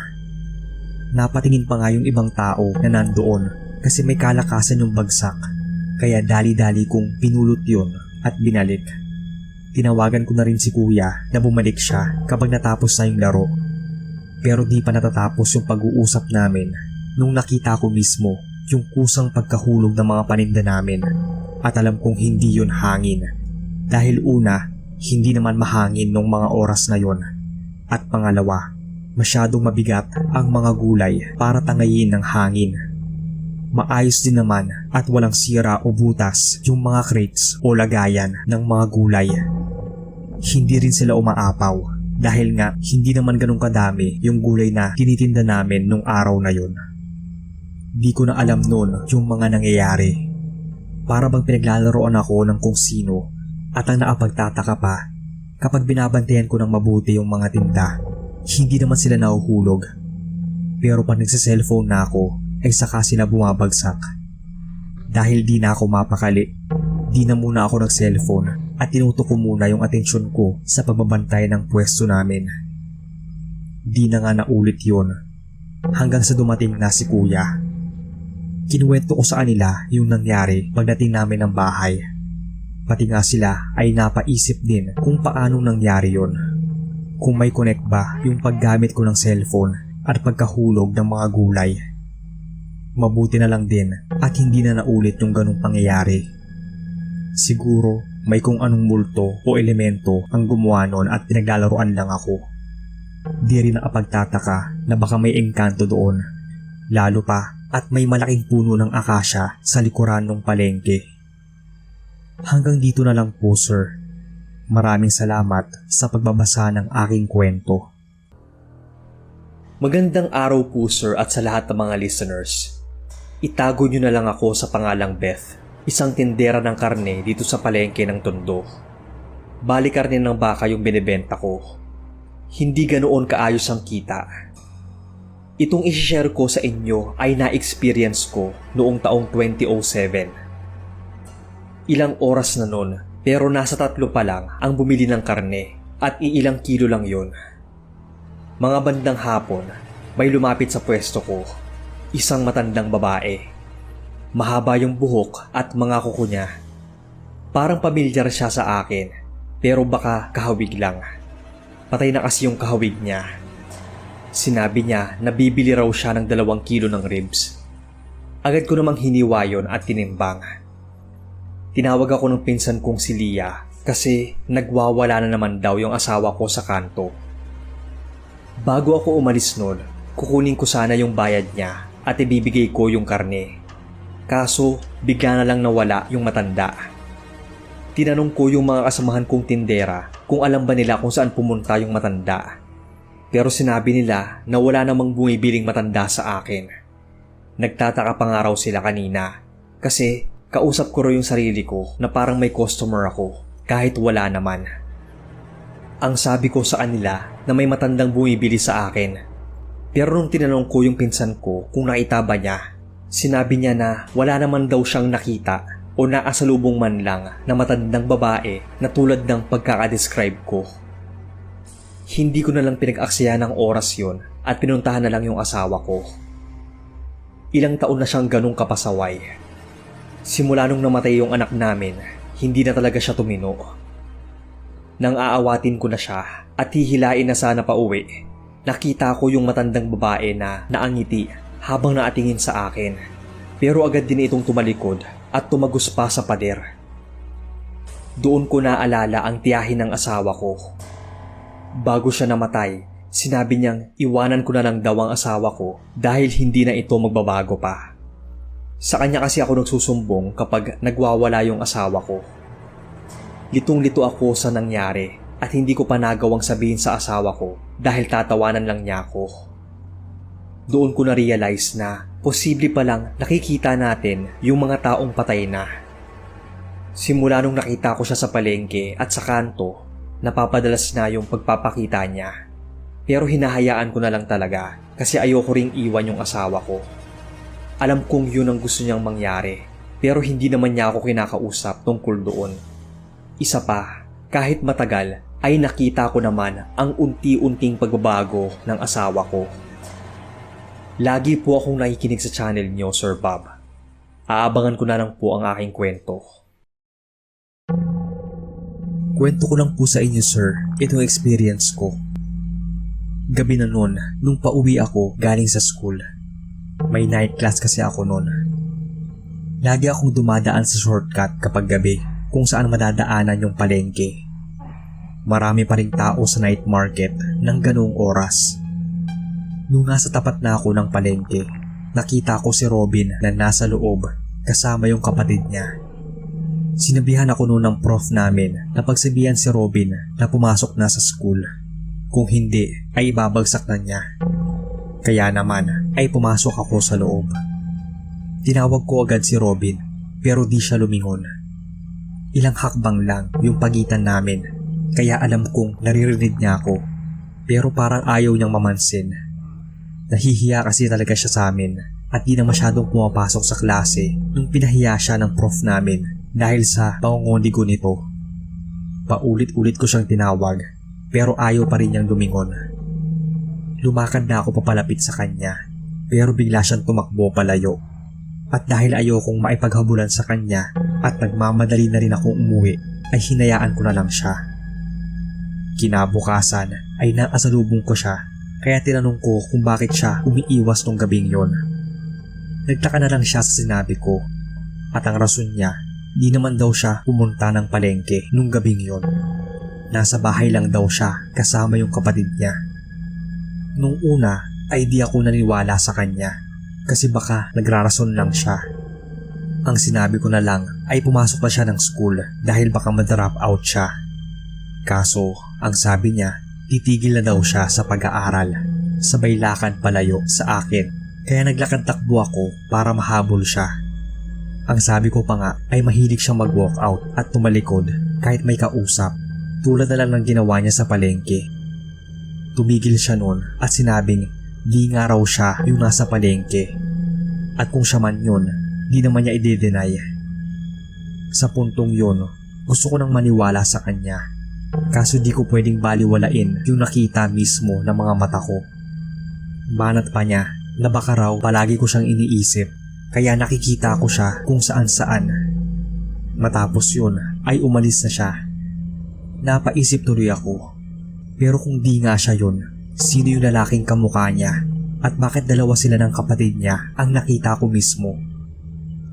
Napatingin pa nga yung ibang tao na nandoon kasi may kalakasan yung bagsak, kaya dali-dali kong pinulot yon at binalik. Tinawagan ko na rin si Kuya na bumalik siya kapag natapos na yung laro. Pero di pa natatapos yung pag-uusap namin nung nakita ko mismo yung kusang pagkahulog ng mga paninda namin. At alam kong hindi yun hangin. Dahil una, hindi naman mahangin nung mga oras na yon. At pangalawa, masyadong mabigat ang mga gulay para tangayin ng hangin. Maayos din naman at walang sira o butas yung mga crates o lagayan ng mga gulay. Hindi rin sila umaapaw dahil nga hindi naman ganun kadami yung gulay na tinitinda namin nung araw na yun. Di ko na alam noon yung mga nangyayari. Para bang pinaglalaroan ako ng kung sino at ang naapagtataka pa kapag binabantayan ko ng mabuti yung mga tinda, hindi naman sila nahuhulog. Pero pag nagsa-cellphone na ako ay saka sila bumabagsak. Dahil di na ako mapakali, di na muna ako nag-cellphone at tinutok ko muna yung atensyon ko sa pagbabantay ng pwesto namin. Di na nga naulit yun hanggang sa dumating na si kuya. Kinuwento ko sa kanila yung nangyari pagdating namin ng bahay. Pati nga sila ay napaisip din kung paano nangyari yun. Kung may connect ba yung paggamit ko ng cellphone at pagkahulog ng mga gulay. Mabuti na lang din at hindi na naulit yung ganung pangyayari. Siguro may kung anong multo o elemento ang gumawa nun at pinaglalaroan lang ako. Di rin nakapagtataka na baka may engkanto doon. Lalo pa at may malaking puno ng akasya sa likuran ng palengke. Hanggang dito na lang po, sir. Maraming salamat sa pagbabasa ng aking kwento. Magandang araw po sir at sa lahat ng mga listeners. Itago nyo na lang ako sa pangalang Beth, isang tindera ng karne dito sa palengke ng Tondo. Bali karne ng baka yung binibenta ko. Hindi ganoon kaayos ang kita. Itong isi-share ko sa inyo ay na-experience ko noong taong 2007. Ilang oras na nun pero nasa 3 pa lang ang bumili ng karne at iilang kilo lang yun. Mga bandang hapon, may lumapit sa pwesto ko. Isang matandang babae. Mahaba yung buhok at mga kuko niya. Parang pamilyar siya sa akin, pero baka kahawig lang. Patay na kasi yung kahawig niya. Sinabi niya na bibili raw siya ng 2 kilo ng ribs. Agad ko namang hiniwa yun at tinimbang. Tinawag ako ng pinsan kong si Lia kasi nagwawala na naman daw yung asawa ko sa kanto. Bago ako umalis nun, kukunin ko sana yung bayad niya at ibibigay ko yung karne. Kaso, bigla na lang nawala yung matanda. Tinanong ko yung mga kasamahan kong tindera kung alam ba nila kung saan pumunta yung matanda. Pero sinabi nila na wala namang bumibiling matanda sa akin. Nagtataka pa nga raw sila kanina kasi kausap ko raw yung sarili ko na parang may customer ako kahit wala naman. Ang sabi ko sa kanila na may matandang bumibili sa akin. Pero nung tinanong ko yung pinsan ko kung nakita ba niya, sinabi niya na wala naman daw siyang nakita o naasalubong man lang na matandang babae na tulad ng pagkakadescribe ko. Hindi ko na lang pinag-aksaya ng oras yon at pinuntahan na lang yung asawa ko. Ilang taon na siyang ganong kapasaway. Simula nung namatay yung anak namin, hindi na talaga siya tumino. Nang aawatin ko na siya at hihilain na sana pa uwi, nakita ko yung matandang babae na naangiti habang naatingin sa akin. Pero agad din itong tumalikod at tumagos pa sa pader. Doon ko naalala ang tiyahin ng asawa ko. Bago siya namatay, sinabi niyang iwanan ko na lang daw ang asawa ko dahil hindi na ito magbabago pa. Sa kanya kasi ako nagsusumbong kapag nagwawala yung asawa ko. Litong-lito ako sa nangyari at hindi ko pa nagawang sabihin sa asawa ko dahil tatawanan lang niya ako. Doon ko na-realize na posible palang nakikita natin yung mga taong patay na. Simula nung nakita ko siya sa palengke at sa kanto, napapadalas na yung pagpapakita niya. Pero hinahayaan ko na lang talaga kasi ayoko ring iwan yung asawa ko. Alam kong yun ang gusto niyang mangyari pero hindi naman niya ako kinakausap tungkol doon. Isa pa, kahit matagal ay nakita ko naman ang unti-unting pagbabago ng asawa ko. Lagi po akong nakikinig sa channel niyo, Sir Bob. Aabangan ko na lang po ang aking kwento. Kwento ko lang po sa inyo, sir, itong experience ko. Gabi na noon, nung pauwi ako galing sa school. May night class kasi ako noon. Lagi akong dumadaan sa shortcut kapag gabi kung saan madadaanan yung palengke. Marami pa ring tao sa night market ng ganoong oras. Nung nasa tapat na ako ng palengke, nakita ko si Robin na nasa loob kasama yung kapatid niya. Sinabihan ako noon ng prof namin na pagsabihan si Robin na pumasok na sa school. Kung hindi ay ibabagsak na niya. Kaya naman ay pumasok ako sa loob. Tinawag ko agad si Robin pero di siya lumingon. Ilang hakbang lang yung pagitan namin kaya alam kong naririnig niya ako pero parang ayaw niyang mamansin. Nahihiya kasi talaga siya sa amin at di na masyadong pumapasok sa klase nung pinahiya siya ng prof namin dahil sa pangunguligo nito. Paulit-ulit ko siyang tinawag pero ayaw pa rin niyang lumingon. Lumakad na ako papalapit sa kanya pero bigla siyang tumakbo palayo. At dahil ayokong maipaghabulan sa kanya at nagmamadali na rin akong umuwi ay hinayaan ko na lang siya. Kinabukasan ay nakasalubong ko siya kaya tinanong ko kung bakit siya umiiwas nung gabing yon. Nagtaka na lang siya sa sinabi ko at ang rason niya, di naman daw siya pumunta ng palengke nung gabing yon. Nasa bahay lang daw siya kasama yung kapatid niya. Nung una ay di ako naniwala sa kanya kasi baka nagrarason lang siya. Ang sinabi ko na lang ay pumasok pa siya ng school dahil baka ma-drop out siya. Kaso ang sabi niya, titigil na daw siya sa pag-aaral. Sabay lakad palayo sa akin kaya naglakad takbo ako para mahabol siya. Ang sabi ko pa nga ay mahilig siyang mag-walk out at tumalikod kahit may kausap tulad na lang ng ginawa niya sa palengke. Tumigil siya noon at sinabing di nga raw siya yung nasa palengke at kung siya man yun, di naman niya i-deny. Sa puntong yun, gusto ko nang maniwala sa kanya kaso di ko pwedeng baliwalain yung nakita mismo ng mga mata ko. Banat pa niya na baka raw palagi ko siyang iniisip kaya nakikita ko siya kung saan saan. Matapos yun ay umalis na siya. Napaisip tuloy ako, pero kung di nga siya yun, sino yung lalaking kamukha niya at bakit dalawa sila ng kapatid niya ang nakita ko mismo?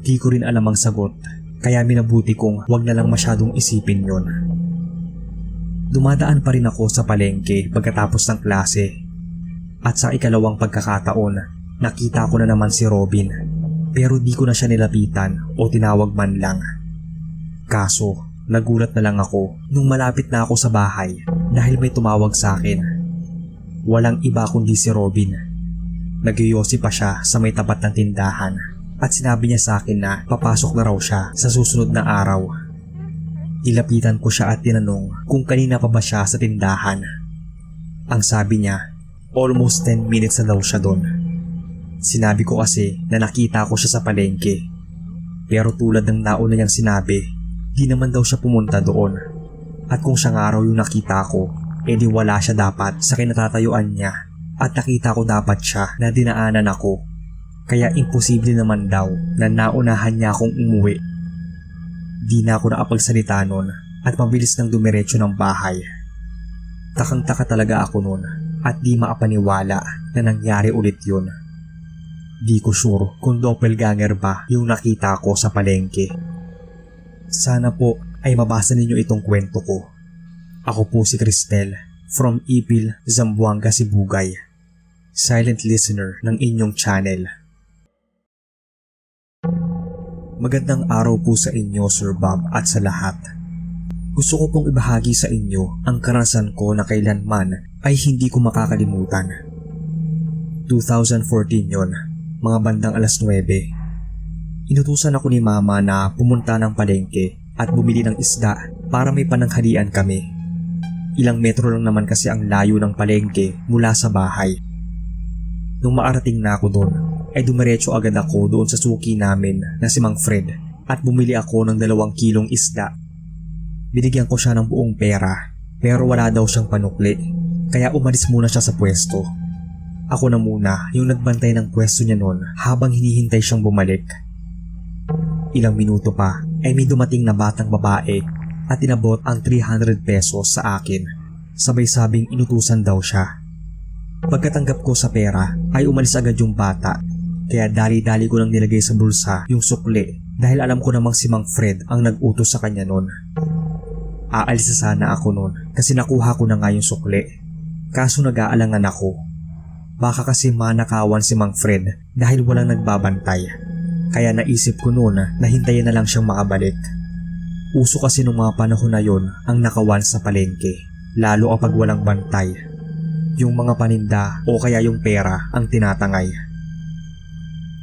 Di ko rin alam ang sagot kaya minabuti kong wag na lang masyadong isipin yon. Dumadaan pa rin ako sa palengke pagkatapos ng klase at sa ikalawang pagkakataon nakita ko na naman si Robin pero di ko na siya nilapitan o tinawag man lang. Kaso nagulat na lang ako nung malapit na ako sa bahay dahil may tumawag sa akin. Walang iba kundi si Robin. Nagyoyosi pa siya sa may tapat ng tindahan at sinabi niya sa akin na papasok na raw siya sa susunod na araw. Nilapitan ko siya at tinanong kung kanina pa ba siya sa tindahan. Ang sabi niya, almost 10 minutes na daw siya doon. Sinabi ko kasi na nakita ko siya sa palengke. Pero tulad ng nauna niyang sinabi, di naman daw siya pumunta doon. At kung siya nga raw yung nakita ko, edi wala siya dapat sa kinatatayuan niya at nakita ko dapat siya na dinaanan ako. Kaya imposible naman daw na naunahan niya akong umuwi. Di na ako nakapagsalita nun at mabilis nang dumiretso ng bahay. Takang-taka talaga ako nun at di makapaniwala na nangyari ulit yun. Di ko sure kung doppelganger ba yung nakita ko sa palengke. Sana po ay mabasa ninyo itong kwento ko. Ako po si Cristel from Ipil, Zamboanga, Sibugay. Silent listener ng inyong channel. Magandang araw po sa inyo, Sir Bob, at sa lahat. Gusto ko pong ibahagi sa inyo ang karanasan ko na kailanman ay hindi ko makakalimutan. 2014 yon, mga bandang 9:00. Inutusan ako ni Mama na pumunta ng palengke at bumili ng isda para may pananghalian kami. Ilang metro lang naman kasi ang layo ng palengke mula sa bahay. Nung maarating na ako doon, ay dumiretso agad ako doon sa suki namin na si Mang Fred at bumili ako ng 2 kilong isda. Binigyan ko siya ng buong pera pero wala daw siyang panukli kaya umalis muna siya sa pwesto. Ako na muna yung nagbantay ng pwesto niya noon habang hinihintay siyang bumalik. Ilang minuto pa ay may dumating na batang babae at inabot ang 300 pesos sa akin. Sabay sabing inutusan daw siya. Pagkatanggap ko sa pera ay umalis agad yung bata kaya dali-dali ko lang nilagay sa bulsa yung sukli dahil alam ko namang si Mang Fred ang nag-utos sa kanya noon. Aalis na sana ako noon kasi nakuha ko na nga yung sukli. Kaso nag-aalangan ako. Baka kasi manakawan si Mang Fred dahil walang nagbabantay. Kaya naisip ko noon na hintayin na lang siyang makabalik. Uso kasi nung mga panahon na yon ang nakawan sa palengke, lalo kapag walang bantay. Yung mga paninda o kaya yung pera ang tinatangay.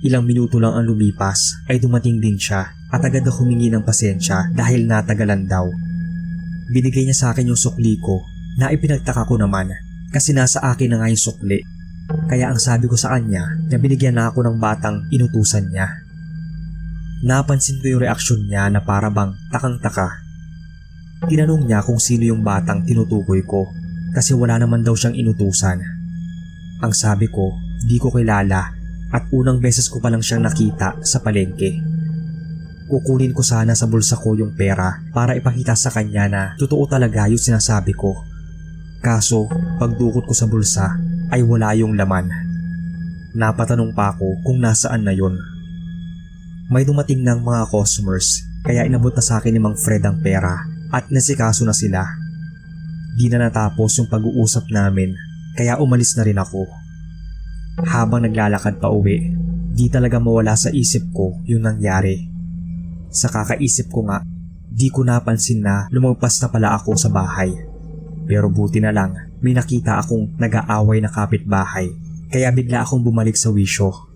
Ilang minuto lang ang lumipas ay dumating din siya at agad na humingi ng pasensya dahil natagalan daw. Binigay niya sa akin yung sukli ko na ipinagtaka ko naman kasi nasa akin na nga yung sukli. Kaya ang sabi ko sa kanya na binigyan na ako ng batang inutusan niya. Napansin ko yung reaksyon niya na para bang takang-taka. Tinanong niya kung sino yung batang tinutukoy ko kasi wala naman daw siyang inutusan. Ang sabi ko, di ko kilala at unang beses ko pa lang siyang nakita sa palengke. Kukunin ko sana sa bulsa ko yung pera para ipakita sa kanya na totoo talaga yung sinasabi ko. Kaso pagdukot ko sa bulsa ay wala yung laman. Napatanong pa ako kung nasaan na yun. May dumating ng mga customers kaya inabot na sa akin ni Mang Fred ang pera at nasikaso na sila. Di na natapos yung pag-uusap namin kaya umalis na rin ako. Habang naglalakad pa uwi, di talaga mawala sa isip ko yung nangyari. Sa kakaisip ko nga, di ko napansin na lumagpas na pala ako sa bahay. Pero buti na lang may nakita akong nag-aaway na kapitbahay kaya bigla akong bumalik sa wisyo.